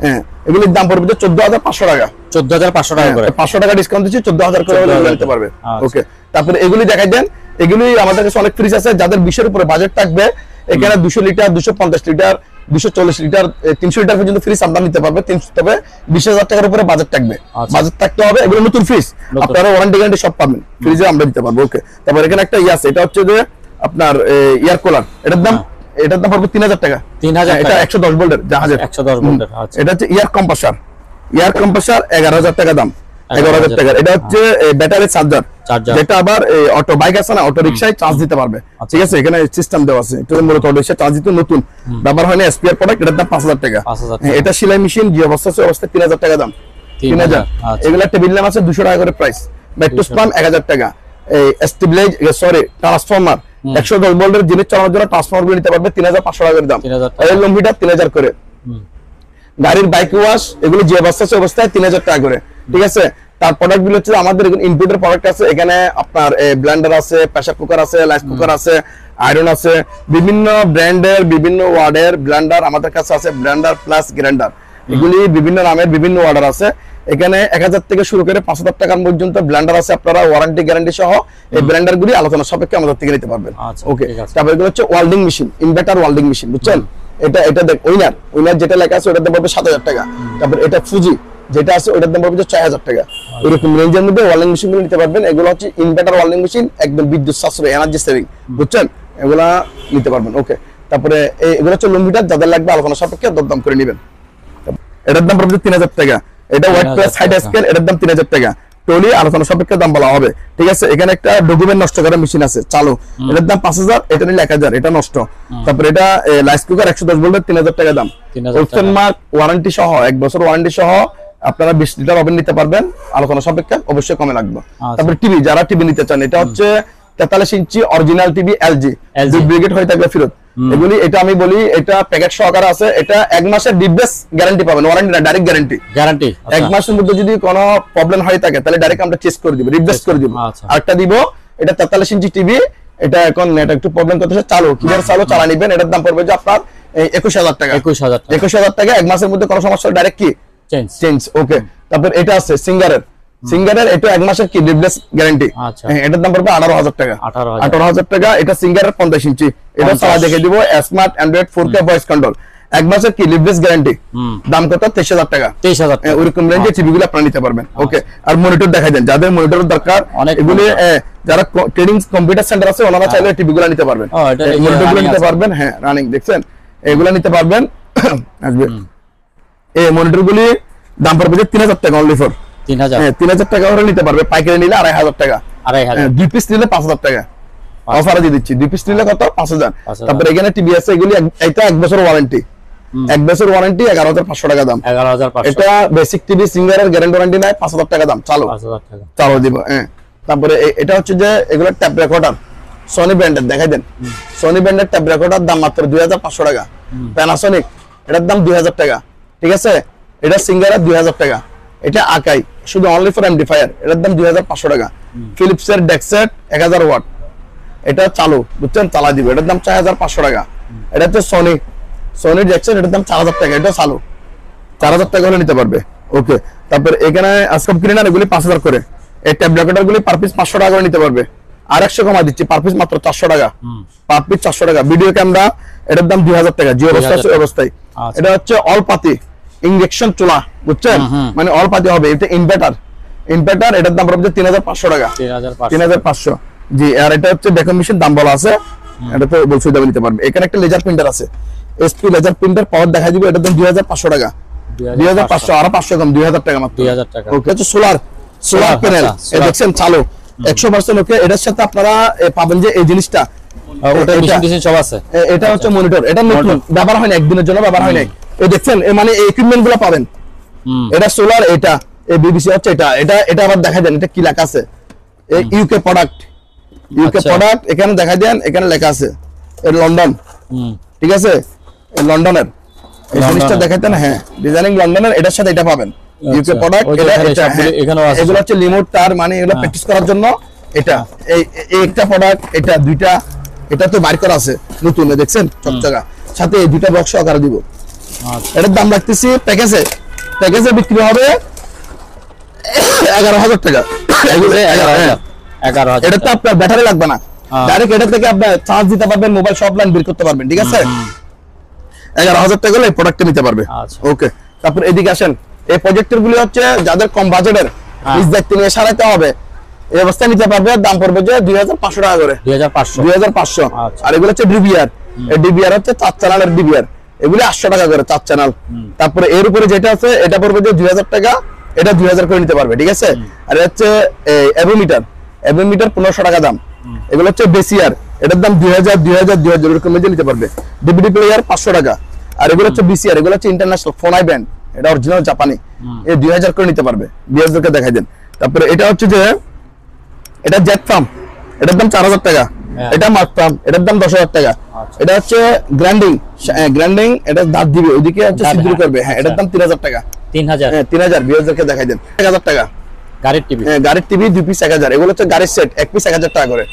হ্যাঁ, এগুলির দাম পড়বে 14500 টাকা, 14500 টাকা করে, 500 টাকা ডিসকাউন্ট দিচ্ছি, 14000 করে নিতে পারবে। ওকে, তারপরে এগুলি দেখাই দেন। এগুলি আমাদের কাছে অনেক ফ্রিজ আছে, যাদের 20 এর উপরে বাজেট থাকবে, এখানে 200 লিটার, 250 লিটার, 240 লিটার, 300 লিটার পর্যন্ত ফ্রিজ আমরা নিতে পারবে। 300, তবে 20000 টাকার উপরে বাজেট থাকবে, বাজেট থাকতে হবে। এগুলো নতুন ফ্রিজ, আপনারা ওয়ারেন্টি গ্যারান্টি সব পাবেন, ফ্রিজে আমরা দিতে পারবো। ওকে, তারপর এখানে একটা আছে, এটা হচ্ছে যে আপনার এয়ার কুলার। এটার দাম পড়বে 3000 টাকা, 3000। এটা 110 ভোল্টের জাহাজের, 110 ভোল্টের। এটা হচ্ছে এয়ার কম্প্রেসার, 11000 টাকা দাম, 11000 টাকা। এটা হচ্ছে ব্যাটারি চার্জার, যেটা আবার অটো বাইক আছে না, অটো রিকশায় চার্জ দিতে পারবে, ঠিক আছে? এখানে সিস্টেম দেওয়া আছে। এটা মূলত অটো রিকশা চার্জ দিতে নতুন, ব্যবহার হয় না, এসপিআর প্রোডাক্ট। এটার দাম 5000 টাকা। এটা সেলাই মেশিন, যে অবস্থা সে অবস্থা 3000 টাকা দাম, 3000। এগুলা টেবিল ল্যাম্প আছে 200 টাকা করে প্রাইস। ব্যাকটুস পাম্প 1000 টাকা। এই স্টেবিলাইজ, সরি, ট্রান্সফরমার 110 ভোল্টের জিনিস চালানোর জন্য ট্রান্সফরমার নিতে পারবে 3500 টাকা করে দাম। অয়েল লম্বিটা 3000 করে। গাড়ির বাইক ওয়াশ, এগুলো যে অবস্থা সে অবস্থায় 3000 টাকা করে, ঠিক আছে? তার প্রোডাক্ট গুলো হচ্ছে আমাদের ইনপুটের প্রোডাক্ট আছে। এখানে আপনার ব্লেন্ডার আছে, প্রেসার কুকার আছে, রাইস কুকার আছে, আয়রন আছে, বিভিন্ন ব্র্যান্ডের বিভিন্ন ওয়ার্ডের ব্লেন্ডার আমাদের কাছে আছে। ব্লেন্ডার প্লাস গ্রাইন্ডার, এগুলি বিভিন্ন নামের বিভিন্ন ওয়ার্ডার আছে। এখানে 1000 থেকে শুরু করে 5000 টাকার পর্যন্ত ব্লেন্ডার আছে। আপনারা ওয়ারেন্টি গ্যারান্টি সহ এই ব্লেন্ডার গুলি আলোচনা সাপেক্ষে আমাদের থেকে নিতে পারবেন। ওকে, তারপর এগুলো হচ্ছে welding machine, inverter welding machine, বুঝছেন? এটা দেখ, উইনার যেটা লেখা আছে ওটার দাম পড়বে 7000 টাকা। তারপর এটা ফুজি যেটা আছে ওটার দাম পড়বে 4000 টাকা। এরকম রেঞ্জের মধ্যে ওয়েল্ডিং মেশিন গুলো নিতে পারবেন। এগুলো হচ্ছে ইনভার্টার ওয়েল্ডিং মেশিন, একদম বিদ্যুৎ সাশ্রয়, এনার্জি সেভিং, বুঝছেন? এগুলা নিতে পারবেন। ওকে, তারপরে এগুলো হচ্ছে লম্বিটার, যাদের লাগবে আলোচনা সাপেক্ষে দরদাম করে নেবেন। এটার দাম পড়বে 3000 টাকা। এটা হোয়াইট প্লাস হাইড স্কেল, এটার দাম 3000 টাকা। টলি আলোচনা সাপেক্ষে দাম বলা হবে, ঠিক আছে? এখানে একটা ডকুমেন্ট নষ্ট করার মেশিন আছে চালু, এটার দাম 5000, এটা নিলে 1000, এটা নষ্ট। তারপর এটা রাইস কুকার 110 ভোল্টের 3000 টাকা দাম। ওয়েস্টার্ন মার্ক ওয়ারেন্টি সহ, 1 বছর ওয়ারেন্টি সহ আপনারা 20 লিটার ওভেন নিতে পারবেন, আলোচনা সাপেক্ষে অবশ্যই কমে লাগবে। তারপর টিভি, যারা টিভি নিতে চান, এটা হচ্ছে 43 ইঞ্চি অরিজিনাল টিভি এলজি, ডুপ্লিকেট হয়ে থাকবে ফেরত। এগুলি, এটা আমি বলি, এটা প্যাকেট সহকারে আছে। এটা 1 মাসের ডিপবেস গ্যারান্টি পাবেন, ওয়ারেন্টি না, ডাইরেক্ট গ্যারান্টি। 1 মাসের মধ্যে যদি কোনো প্রবলেম হয়ে থাকে তাহলে ডাইরেক্ট আমরা চেক করে দিব, রিপ্লেস করে দিব। আরেকটা দিব, এটা 43 ইঞ্চি টিভি, এটা এখন নেট একটু প্রবলেম করতেছে, চালু কিভাবে চালা নিবেন। এটার দাম পড়বে যে আপনার 21000 টাকা, 21000 টাকা। 1 মাসের মধ্যে কোনো সমস্যা ডাইরেক্ট কি চেঞ্জ। ওকে, তারপর এটা আছে সিঙ্গারের সিঙ্গারের এটা 1 মাসের কি রিপ্লেস গ্যারান্টি। আচ্ছা। এটার দাম পড়বে 18,000 টাকা। 18,000 টাকা। এটা সিঙ্গারের 50 ইঞ্চি, এটা চালা দেখে দিব smart Android 4K voice control, 1 মাসের কি রিপ্লেস গ্যারান্টি। দাম কত? 23,000 টাকা। 23,000 টাকা। ওইরকম রেঞ্জে টিভি গুলো আপনারা নিতে পারবেন। ওকে, আর মনিটর দেখাই দেন, যাদের মনিটরের দরকার এগুলি যারা ট্রেডিং কম্পিউটার সেন্টার আছে ওনারা চাইলে টিভি গুলো নিতে পারবেন, মনিটর গুলো নিতে পারবেন। হ্যাঁ, রানিং দেখছেন, এগুলো নিতে পারবেন। আসবে এই মনিটর গুলি দাম পড়বে 3,000 টাকা অনলি ফর 3,000। 3,000 টাকা করে নিতে পারবে, পাইকারি নিলে 2,500 টাকা। 2,500। 2 পিস নিলে 5,000 টাকা অফারে দিয়ে দিচ্ছি। 2 পিস নিলে কত? 5,000। তারপর এখানে টিভি আছে, এগুলি এটা 1 বছর ওয়ারেন্টি, 1 বছর ওয়ারেন্টি, 11,500 টাকা দাম। 11,500। এটা বেসিক টিভি সিঙ্গারের গ্যারান্টি ওয়ারেন্টি নাই, 5,000 টাকা দাম। চালু 5,000 টাকা চালু দিব। তারপরে এটা হচ্ছে যে এগুলো ট্যাপ রেকর্ডার সনি ব্র্যান্ডের, দেখাই দেন। সনি ব্র্যান্ডের ট্যাপ রেকর্ডার দাম মাত্র 2,500 টাকা। প্যানাসোনিক এটার দাম 2,000 টাকা। ঠিক আছে, এটা সিঙ্গারের 2,000 টাকা। এটা আকাই শুধু অনলি ফর এমডিফায়ার, এটার দাম 2,500 টাকা। ফিলিপসের ডেক্সেট 1000 ওয়াট, এটা চালু, বুঝছেন, চালা দিবে, এটার দাম 4,500 টাকা। এটা হচ্ছে সনি ডেক্সেট, এটার দাম 4,000 টাকা। এটা চালু 4,000 টাকা হলে নিতে পারবে। ওকে, তারপর এখানে আজকাল ক্লিনার এগুলি 5,000 করে। এই ট্যাব রেকর্ডার গুলি পার পিস 500 টাকা করে নিতে পারবে। আর 100 কমা দিচ্ছি, পার পিস মাত্র 400 টাকা। পার পিস 400 টাকা। ভিডিও ক্যামেরা এটার দাম 2,000 টাকা, যে অবস্থায়। এটা হচ্ছে অল পাতি ইনজেকশন চুলা, বুঝছেন, মানে অল পাতি হবে। এটা ইনভার্টার, এটার দাম পড়বে 3,500 টাকা। 3,500। জি, আর এটা হচ্ছে ভ্যাকুয়াম মেশিন, দাম বলা আছে, এটা তো বলছি দাম নিতে পারবে। এখানে একটা লেজার প্রিন্টার আছে, এসপি লেজার প্রিন্টার, পাওয়ার দেখা দিবে, এটার দাম 2,500 টাকা। 2,500 আর 500 কম, 2,000 টাকা মাত্র। 2,000 টাকা। ওকে, তো সোলার প্যানেল দেখছেন চালু 100%। ওকে, এটার সাথে আপনারা পাবেন যে এই জিনিসটা, ওটা মেশিন সব আছে। এটা হচ্ছে মনিটর, এটা নতুন ব্যবহার হয় না, একদিনের জন্য ব্যবহার হয় না। এই দেখছেন, মানে এই ইকুইপমেন্ট গুলো পাবেন। এটা সোলার, এটা এই বিবিসি হচ্ছে, এটা আবার দেখা দেন, এটা কি লেখা আছে, ইউকে প্রোডাক্ট, এখানে দেখা দেন, এখানে লেখা আছে লন্ডন। ঠিক আছে, লন্ডনের এই জিনিসটা দেখাতেন। হ্যাঁ, ডিজাইনিং লন্ডনের, এটার সাথে এটা পাবেন, ইউকে প্রোডাক্ট। এগুলো হচ্ছে লিমিট তার, মানে এগুলো প্র্যাকটিস করার জন্য। এটা এই একটা প্রোডাক্ট, এটা দুইটা, এটা তো বাইর করা আছে নতুন, দেখছেন চকচকা, সাথে এই দুইটা বক্স আকারে দিব। এটার দাম রাখতেছি প্যাকেজে বিক্রি হবে 11,000 টাকা। 11,000। এটা তো আপনার ব্যাটারি লাগবে না, ডাইরেক্ট এটা থেকে আপনি চার্জ দিতে পারবেন, মোবাইল সব লাইন বের করতে পারবেন। ঠিক আছে, 11,000 টাকা হলে এই প্রোডাক্টটা নিতে পারবে। ওকে, তারপর এদিকে আসেন। এই প্রজেক্টর গুলি হচ্ছে যাদের কম বাজেটের, নিজ দায়িত্ব নিয়ে সারাইতে হবে, এই অবস্থায় নিতে পারবে। দাম পড়বে যে 2,500 টাকা করে। 2,500। আর এগুলো হচ্ছে ডিবিআর, এই ডিবিআর হচ্ছে 4 চ্যানেলের ডিবিআর, এগুলি 800 টাকা করে 4 চ্যানেল। তারপরে এর উপরে যেটা আছে এটা পড়বে যে 2,000 টাকা, এটা 2,000 করে নিতে পারবে। ঠিক আছে, আর হচ্ছে অ্যাভোমিটার 1,500 টাকা দাম। এগুলো হচ্ছে বেসিআর, এটার দাম 2,000 এরকম নিতে পারবে। ডিভিডি প্লেয়ার 500 টাকা। আর এগুলো হচ্ছে বিসিআর, এগুলো হচ্ছে ইন্টারন্যাশনাল ফোনাই ব্র্যান্ড, এটা অরিজিনাল জাপানি, এই 2,000 করে নিতে পারবে। 2,000 কে দেখাই দেন। তারপরে এটা হচ্ছে যে এটা জেট ফার্ম, এটার দাম 4,000 টাকা। এটা মার্ক ফার্ম, এটার দাম 10,000 টাকা। এটা হচ্ছে গ্র্যান্ডিং, এটা দাঁত দিবে, ওইদিকে হচ্ছে সিদ্ধ করবে। হ্যাঁ, এটার দাম 3,000 টাকা। 3,000। হ্যাঁ, 3,000। 2,000 কে দেখাই দেন। 1,000 টাকা গাড়ির টিভি। হ্যাঁ, গাড়ির টিভি 2 পিস 1,000। এগুলো হচ্ছে গাড়ির সেট, 1 পিস 1,000 টাকা করে।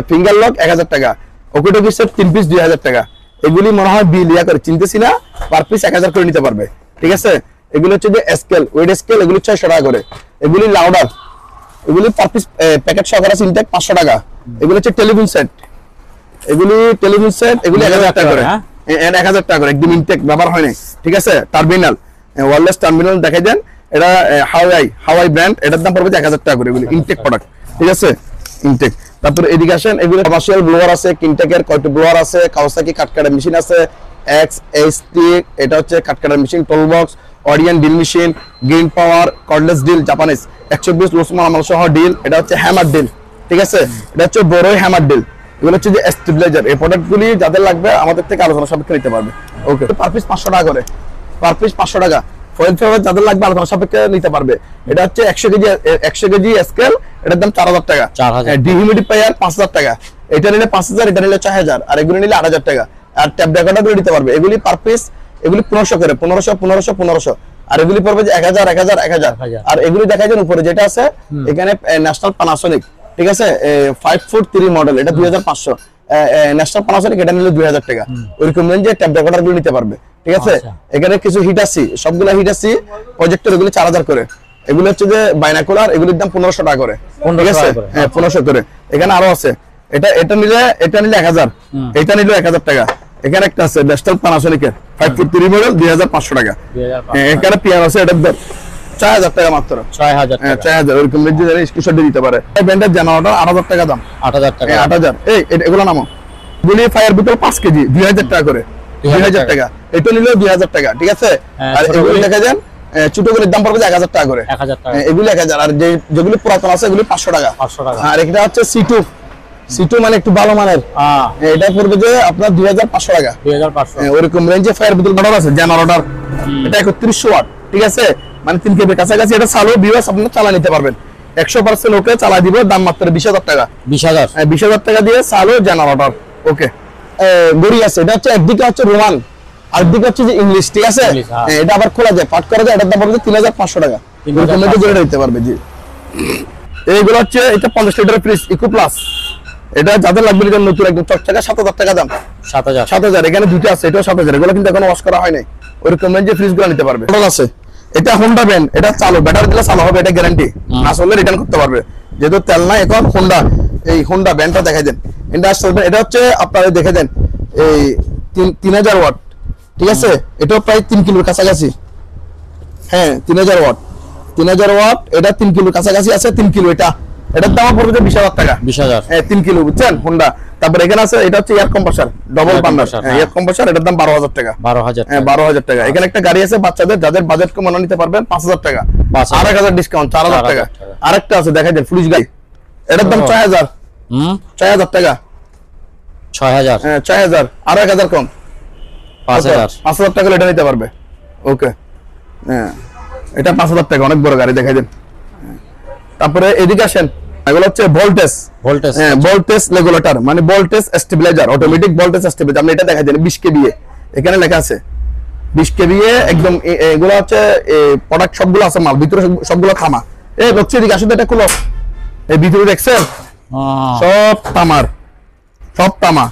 ফিঙ্গার লক 1,000 টাকা। ওকিটকি সেট 3 পিস 2,000 টাকা। এগুলি মনে হয় বিল ইয়া করে চিনতেছি না, পার পিস 1,000 করে নিতে পারবে। ঠিক আছে, এগুলো হচ্ছে যে স্কেল, ওয়েট স্কেল, এগুলি 600 টাকা করে। এগুলি লাউডার, এগুলি পার পিস প্যাকেট সহকারে ইনটেক 500 টাকা। এগুলো হচ্ছে টেলিভিশন সেট, এগুলি 1,000 টাকা করে। 1,000 টাকা করে, একদম ইনটেক, ব্যবহার হয় না। ঠিক আছে, টার্মিনাল, ওয়্যারলেস টার্মিনাল দেখাই দেন, এটা হাওয়াই ব্র্যান্ড, এটার দাম পড়বে 1,000 টাকা করে। এগুলি ইনটেক প্রোডাক্ট। ঠিক আছে, ইনটেক। তারপরে এদিকে আসেন, এগুলো কমার্শিয়াল ব্লোয়ার আছে, কিনটেকের কয়টা ব্লোয়ার আছে, কাওয়াসাকি কাটকাটা মেশিন আছে, XST, এটা হচ্ছে কাটকাটা মেশিন, টোল বক্স, অরিয়ান drill machine, green power, cordless drill, Japanese 120 লোসমান আমল সহ ডিল, এটা হচ্ছে হ্যামার ডিল। ঠিক আছে, এটা হচ্ছে বড়ই হ্যামার ডিল। এগুলো হচ্ছে যে স্টেবিলাইজার। এই প্রোডাক্টগুলি যাদের লাগবে আমাদের থেকে আলোচনা সাপেক্ষে নিতে পারবে। ওকে, পার পিস 500 টাকা করে, পার পিস 500 টাকা। ফয়েল ফেভার যাদের লাগবে আলোচনা সাপেক্ষে নিতে পারবে। এটা হচ্ছে 100 কেজি স্কেল, এটার দাম 4,000 টাকা। ডিহিউমিডিফায়ার 5,000 টাকা। এটা নিলে 5,000, এটা নিলে 6,000, আর এগুলো নিলে 8,000 টাকা। আর ট্যাপ রেকর্ডার গুলো নিতে পারবে। এগুলি পার পিস, এগুলি 1500 করে, 1500। আর এগুলি পড়বে যে 1,000। আর এগুলি দেখা যায় উপরে যেটা আছে, এখানে ন্যাশনাল প্যানাসোনিক। ঠিক আছে, 5'3" মডেল, এটা 2,500। ন্যাশনাল প্যানাসোনিক, এটা নিলে 2,000 টাকা। ওইরকম রেঞ্জে ট্যাপ রেকর্ডার গুলো নিতে পারবে। ঠিক আছে, এখানে কিছু হিট আসি, সবগুলা হিট আসি প্রজেক্টর, এগুলি 4,000 করে। এগুলো হচ্ছে যে বাইনাকুলার, এগুলোর দাম 1500 টাকা করে। ঠিক আছে, হ্যাঁ 1500 করে। এখানে আরো আছে, এটা নিলে 1000, এটা নিলে 1000 টাকা। এখানে একটা আছে বেস্টাল পানাসোনিকের 543 মডেল 2500 টাকা। এখানে পিয়ানো আছে, এটা 4000 টাকা মাত্র। 6000 টাকা, 4000 ওরকম রেঞ্জে স্ক্রিনশট দিতে পারে। এই ব্র্যান্ডের জেনারেটর 8000 টাকা দাম। 8000 টাকা, 8000। এই এগুলো নামো, গুলি ফায়ার বোতল 5 কেজি 2000 টাকা করে। 2000 টাকা, এটা নিলে 2000 টাকা। ঠিক আছে, আর এগুলো দেখা যান ছোটগুলোর দাম পড়বে 1000 টাকা করে। 1000 টাকা, এগুলো 1000। আর যেগুলো পুরাতন আছে এগুলো 500 টাকা। 500 টাকা। আর এটা হচ্ছে C2 মানে একটু ভালো মানের, এটা পড়বে যে আপনার 2500 টাকা। 2500, ওরকম রেঞ্জে ফায়ার বোতল মডেল আছে জেনারেটর। এটা 3100 ওয়াট। ঠিক আছে, মানে 3 কেবি কাছাকাছি। এটা চালু বিওয়াস আপনারা চালা নিতে পারবেন 100% ওকে চালা দিব। দাম মাত্র 20000 টাকা। 20000, 20000 টাকা দিয়ে চালু জেনারেটর। ওকে, গড়ি আছে, এটা হচ্ছে একদিকে হচ্ছে রোমান আরেকদিকে হচ্ছে যে ইংলিশ। ঠিক আছে, এটা আবার খোলা যায়, পাট করা যায়। এটার দাম পড়বে 3500 টাকা। এরকম মধ্যে জোড়া দিতে পারবে। জি, এইগুলো হচ্ছে এটা 50 লিটার ফ্রিজ ইকো প্লাস। এটা যাদের লাগবে এটা নতুন একদম চকচকা 7000 টাকা দাম। 7000। এখানে দুটো আছে, এটাও 7000। এগুলো কিন্তু এখনো ওয়াশ করা হয় নাই। ওরকম রেঞ্জে ফ্রিজগুলো নিতে পারবে। মডেল আছে, এটা হোন্ডা ব্র্যান্ড, এটা চালু ব্যাটারি দিলে চালু হবে, এটা গ্যারান্টি। না চললে রিটার্ন করতে পারবে। যেহেতু তেল নাই এখন হোন্ডা, এই হোন্ডা ব্র্যান্ডটা দেখাই দেন। এটা হচ্ছে আপনারা দেখে দেন এই 3000 ওয়াট। ঠিক আছে, এটাও প্রায় 3 কিলোর কাছাকাছি। হ্যাঁ 3000 ওয়াট, 3000 ওয়াট। এটা 3 কিলোর কাছাকাছি আছে। 3 কিলো এটার দাম পড়বে 20000 টাকা। 20000, হ্যাঁ 3 কিলো, বুঝছেন হোন্ডা। তারপর এখানে আছে, এটা হচ্ছে air compressor double burner. Air compressor, এটার দাম 12000 টাকা। 12000, হ্যাঁ 12000 টাকা। এখানে একটা গাড়ি আছে বাচ্চাদের, যাদের বাজেট কম মনে নিতে পারবেন 5000 টাকা। 1000 ডিসকাউন্ট, 4000 টাকা। আরেকটা আছে দেখাই দেন পুলিশ গাড়ি, এটার দাম 6000। 6000 টাকা। 6000, হ্যাঁ 6000, আর 1000 কম, 5000 টাকা এটা নিতে পারবে। ওকে, হ্যাঁ এটা 5000 টাকা, অনেক বড় গাড়ি দেখাই দেন। তারপরে এদিকে আসেন, এগুলো হচ্ছে ভোল্টেজ। হ্যাঁ ভোল্টেজ রেগুলেটর মানে voltage stabiliser, automatic voltage stabiliser. আপনি এটা দেখাই দেন 20 কেভিএ, এখানে লেখা আছে 20 কেভিএ একদম। এগুলো হচ্ছে প্রোডাক্ট সবগুলো আছে, মাল ভিতরে সবগুলো থামা। এই বলছি এদিকে আসলে এটা খুলো, এই ভিতরে দেখছেন সব তামার, সব তামা।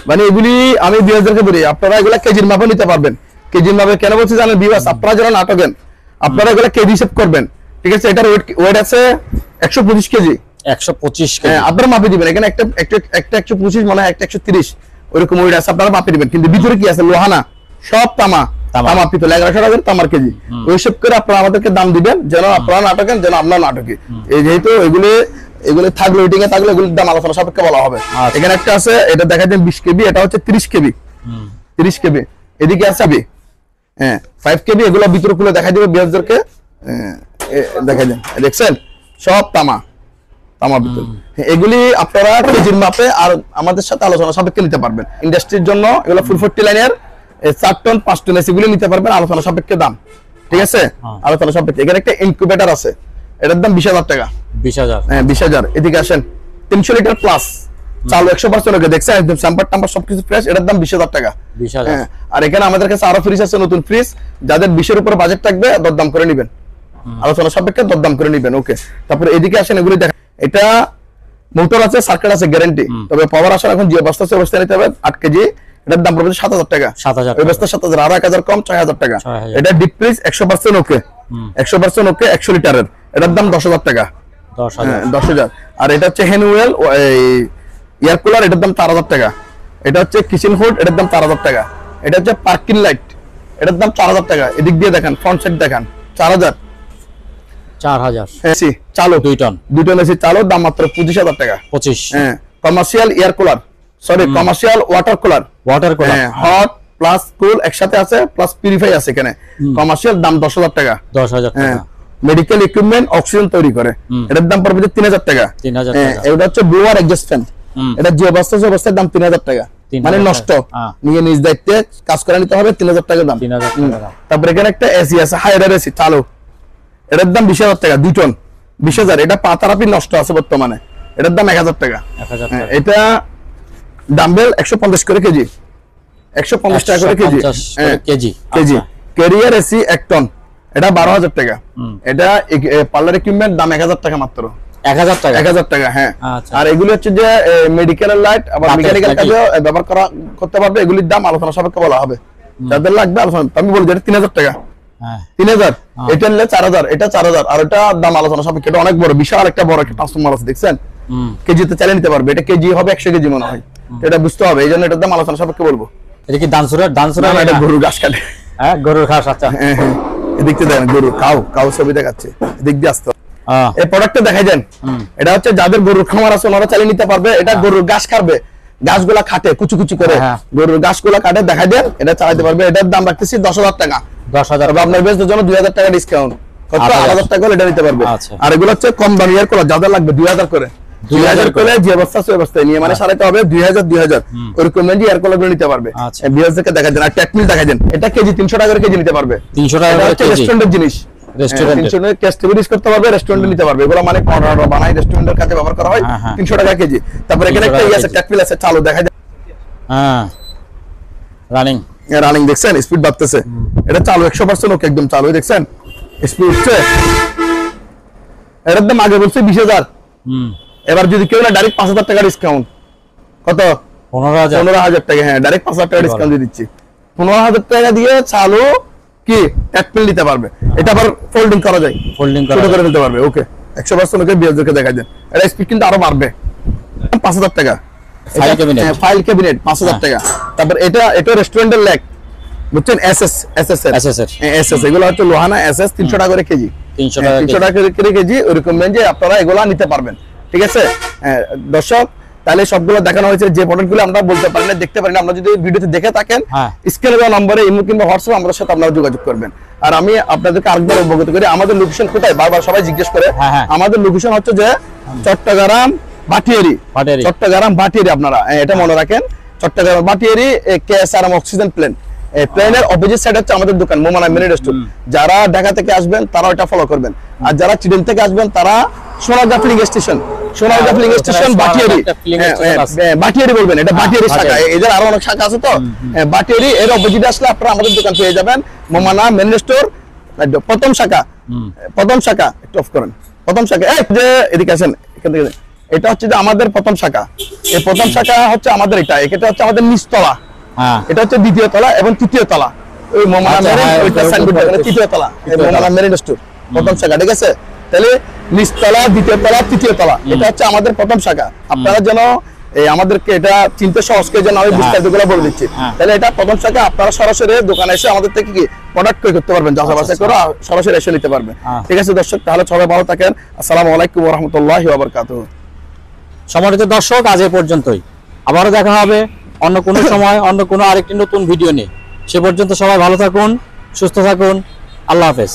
মানে এগুলি আমি বিয়ারদেরকে বলি আপনারা এগুলা কেজির মাপে নিতে পারবেন। কেজির মাপে কেন বলছি জানেন বিবাস, আপনারা যারা নাটকেন আপনারা এগুলা কেজি হিসেব করবেন। ঠিক আছে, এটার ওয়েট আছে 125 কেজি। 125 কেজি আপনারা মাপে দিবেন। এখানে একটা 125 মানে একটা 130 ওইরকম ওয়েট আছে, আপনারা মাপে দিবেন। কিন্তু ভিতরে কি আছে, লোহানা সব তামা, তামা পিতল 1100 টাকার তামার কেজি। ওইসব করে আপনারা আমাদেরকে দাম দিবেন, যেন আপনারা নাটকেন, যেন আপনারা নাটকে। এই যেহেতু এগুলো থাকলে ওয়েটিং এ থাকলে এগুলোর দাম আলোচনা সাপেক্ষে বলা হবে। এখানে একটা আছে, এটা দেখা যায় 20 কেবি, এটা হচ্ছে 30 কেবি। 30 কেবি এদিকে আছে, হ্যাঁ 5 কেবি। এগুলো ভিতরে খুলে দেখা যাবে বিয়ারদেরকে, দেখা যায় দেখছেন সব তামা, তামার ভিতর। এগুলি আপনারা কেজির মাপে আর আমাদের সাথে আলোচনা সাপেক্ষে নিতে পারবেন। ইন্ডাস্ট্রির জন্য এগুলো ফুল 40 লাইনের 4 টন 5 টন এগুলো নিতে পারবেন আলোচনা সাপেক্ষে দাম। ঠিক আছে, আলোচনা সাপেক্ষে। এখানে একটা ইনকিউবেটর আছে, এটার দাম 20000 টাকা। 20000, হ্যাঁ 20000। এদিকে আসেন 300 লিটার প্লাস চালু 100% ওকে, দেখছেন একদম স্যাম্পার টাম্পার সবকিছু ফ্রেশ। এটার দাম 20000 টাকা। 20000। হ্যাঁ, আর এখানে আমাদের কাছে আরো ফ্রিজ আছে, নতুন ফ্রিজ। যাদের 20 এর উপরে বাজেট থাকবে দরদাম করে নেবেন, আলোচনা সাপেক্ষে দরদাম করে নেবেন। ওকে, তারপরে এদিকে আসেন, এগুলি দেখেন এটা মোটর আছে, সার্কিট আছে, গ্যারান্টি। তবে পাওয়ার আসলে এখন যে অবস্থা আছে অবস্থা নিতে হবে। 8 কেজি, এটার দাম পড়বে 7000 টাকা। 7000, ওই অবস্থা 7000, আর 1000 কম 6000 টাকা। এটা ডিপ ফ্রিজ 100% ওকে, 100% ওকে 100 লিটারের। এটার দাম 10000 টাকা। 10000। আর এটা হচ্ছে হ্যান্ডওয়েল এয়ার কুলার, এটার দাম 4000 টাকা। এটা হচ্ছে কিচেন হুড, এটার দাম 4000 টাকা। এটা হচ্ছে পার্কিং লাইট, এটার দাম 4000 টাকা। এদিক দিয়ে দেখেন ফ্রন্ট সাইড দেখেন 4000। এসি চালু 2 টন এসি চালু, দাম মাত্র 25000 টাকা। 25। হ্যাঁ, commercial air cooler, sorry commercial water cooler. হ্যাঁ, হট প্লাস কুল একসাথে আছে, প্লাস পিউরিফাই আছে এখানে। কমার্শিয়াল দাম 10000 টাকা। 10000 টাকা। মেডিকেল ইকুইপমেন্ট অক্সিজেন তৈরি করে, এটার দাম পড়বে 3000 টাকা। 3000 টাকা। এটা হচ্ছে ব্লোয়ার এক্সস্ট ফ্যান, এটা যে অবস্থার দাম 3000 টাকা। মানে নষ্ট, নিয়ে নিজ দায়িত্বে কাজ করে নিতে হবে, 3000 টাকা দাম। 3000 টাকা। তারপর এখানে একটা এসি আছে, হাইডার এসি চালু, এটার দাম 20000 টাকা। 2 টন 20000। এটা পাতারাপি নষ্ট আছে বর্তমানে, এটার দাম 1000 টাকা। এটা ডাম্বেল 150 করে কেজি, 150 টাকা করে কেজি। ক্যারিয়ার এসি 1 টন, এটা 12000 টাকা। এটা পার্লার ইকুইপমেন্ট দাম 1000 টাকা মাত্র। 1000 টাকা। 1000 টাকা, হ্যাঁ। আর এগুলো হচ্ছে যে মেডিকেল লাইট, আবার মেকানিক্যাল কাজে ব্যবহার করতে পারবে। এগুলির দাম আলোচনা সাপেক্ষে বলা হবে, যাদের লাগবে আলোচনা। আমি বলি যেটা 3000 টাকা। হ্যাঁ 3000, এটা নিলে 4000, এটা 4000, আর এটা দাম আলোচনা সাপেক্ষে। এটা অনেক বড়, বিশাল একটা বড় একটা ট্রান্সফর্মার আছে, দেখছেন? কেজিতে চালিয়ে নিতে পারবে। এটা কেজি হবে 100 কেজি মনে হয়, এটা বুঝতে হবে, এই জন্য এটার দাম আলোচনা সাপেক্ষে বলবো। এটা কি দানসুরা এটা গরুর ঘাস কাটে। হ্যাঁ গরুর ঘাস। আচ্ছা হ্যাঁ হ্যাঁ, এদিক থেকে দেখেন গরু কাউ ছবি দেখাচ্ছে, এদিক দিয়ে আসতে এই প্রোডাক্টটা দেখাই দেন। এটা হচ্ছে যাদের গরুর খামার আছে ওনারা চালিয়ে নিতে পারবে। এটা গরুর ঘাস খাবে, গাছগুলা কাটে কুচি কুচি করে, গরুর গাছগুলা কাটে, দেখাই দেন, এটা চালাতে পারবে। এটার দাম রাখতেছি 10,000 টাকা। 10,000 আপনার বেচদের জন্য 2,000 টাকা ডিসকাউন্ট, 8,000 টাকা হলে এটা নিতে পারবে। আচ্ছা। আর এগুলো হচ্ছে কম দামি এয়ার কুলার, যাদের লাগবে 2,000 করে, 2000 করে যে অবস্থা আছে অবস্থায় নিয়ে মানে সারাতে হবে 2000 ওরকম রেঞ্জে এয়ার কুলার গুলো নিতে পারবে। বিয়াস থেকে দেখা দেন। আর ট্যাকমিল দেখা দেন, এটা কেজি 300 টাকা করে কেজি নিতে পারবে। 300 টাকা করে কেজি রেস্টুরেন্টের জিনিস, রেস্টুরেন্টে ক্যাস্টেবিলিস করতে পারবে, রেস্টুরেন্টে নিতে পারবে। এগুলো মানে কর্নার বানাই রেস্টুরেন্টের কাজে ব্যবহার করা হয়। 300 টাকা কেজি। তারপর এখানে একটা আছে ট্যাকমিল আছে, চালু দেখা যায়। হ্যাঁ রানিং দেখছেন, স্পিড বাড়তেছে। এটা চালু 100% ওকে, একদম চালু, দেখছেন স্পিড উঠছে। এর দাম আগে বলছে 20,000, এবার যদি কেউ না ডাইরেক্ট 5,000 টাকা ডিসকাউন্ট। কত? 15,000 টাকা। হ্যাঁ ডাইরেক্ট 5,000 টাকা ডিসকাউন্ট দিয়ে দিচ্ছি। 15,000 টাকা দিয়ে চালু কি ট্যাকমিল নিতে পারবে। এটা আবার ফোল্ডিং করা যায়, ফোল্ডিং করে নিতে পারবে। ওকে 100% ওকে বিয়ারদেরকে দেখাই দেন। এটা স্পিড কিন্তু আরো বাড়বে। 5,000 টাকা ফাইল ক্যাবিনেট 5,000 টাকা। তারপর এটা রেস্টুরেন্টের লেগ, বুঝছেন? এসএস এগুলো হচ্ছে লোহানা এসএস, 300 টাকা করে কেজি। 300 টাকা করে কেজি ওরকম রেঞ্জে আপনারা এগুলা নিতে পারবেন। ঠিক আছে দর্শক, তাহলে সবগুলো দেখানো হয়েছে। যে প্রোডাক্টগুলো আমরা বলতে পারি না, দেখতে পারি না, আমরা যদি ভিডিওতে দেখে থাকেন স্ক্রিনে দেওয়া নম্বরে ইমো কিংবা হোয়াটসঅ্যাপ আমাদের সাথে আপনারা যোগাযোগ করবেন। আর আমি আপনাদেরকে আরেকবার অবগত করি, আমাদের লোকেশন কোথায় বারবার সবাই জিজ্ঞেস করে। আমাদের লোকেশন হচ্ছে যে চট্টগ্রাম ভাটিয়ারি। চট্টগ্রাম ভাটিয়ারি, আপনারা এটা মনে রাখেন, চট্টগ্রাম ভাটিয়ারি কেএসআরএম অক্সিজেন প্লেনের অপোজিট সাইড হচ্ছে আমাদের দোকান মোমানা মেরিন স্টোর। যারা ঢাকা থেকে আসবেন তারা এটা ফলো করবেন, আর যারা চিড়িয়ান থেকে আসবেন তারা সোনারগাঁ ফিলিং স্টেশন ভাটিয়ারি বলবেন। এটা ভাটিয়ারি শাখা, এদের আরো অনেক শাখা আছে তো। ভাটিয়ারি এর অপোজিটে আসলে আপনারা আমাদের দোকান পেয়ে যাবেন, মোমানা মেরিন স্টোর প্রথম শাখা। একটু অফ করেন, প্রথম শাখা। এই যে এদিকে আসেন, এখান থেকে। এটা হচ্ছে যে আমাদের প্রথম শাখা। এই প্রথম শাখা হচ্ছে আমাদের এটা হচ্ছে আমাদের নিচতলা, এটা হচ্ছে দ্বিতীয় তলা এবং তৃতীয় তলা। ওই মোমানা তৃতীয় তলা মোমানা মেরিন স্টোর প্রথম শাখা। ঠিক আছে, তাহলে নিচতলা, দ্বিতীয় তলা, তৃতীয় তলা, এটা হচ্ছে আমাদের প্রথম শাখা। আপনারা যেন আমাদেরকে এটা চিনতে সহজ করে যেন আমি বিস্তারিত করে বলে দিচ্ছি। তাহলে এটা প্রথম শাখা। আপনারা সরাসরি দোকানে এসে আমাদের থেকে কি প্রোডাক্ট ক্রয় করতে পারবেন, যাচাই বাছাই করে সরাসরি এসে নিতে পারবেন। ঠিক আছে দর্শক, তাহলে সবাই ভালো থাকেন। আসসালামু আলাইকুম ওয়া রাহমাতুল্লাহি ওয়া বারাকাতুহু। সম্মানিত দর্শক, আজ এই পর্যন্তই। আবারও দেখা হবে অন্য কোনো সময় অন্য কোনো আরেকটি নতুন ভিডিও নিয়ে। সে পর্যন্ত সবাই ভালো থাকুন, সুস্থ থাকুন। আল্লাহ হাফেজ।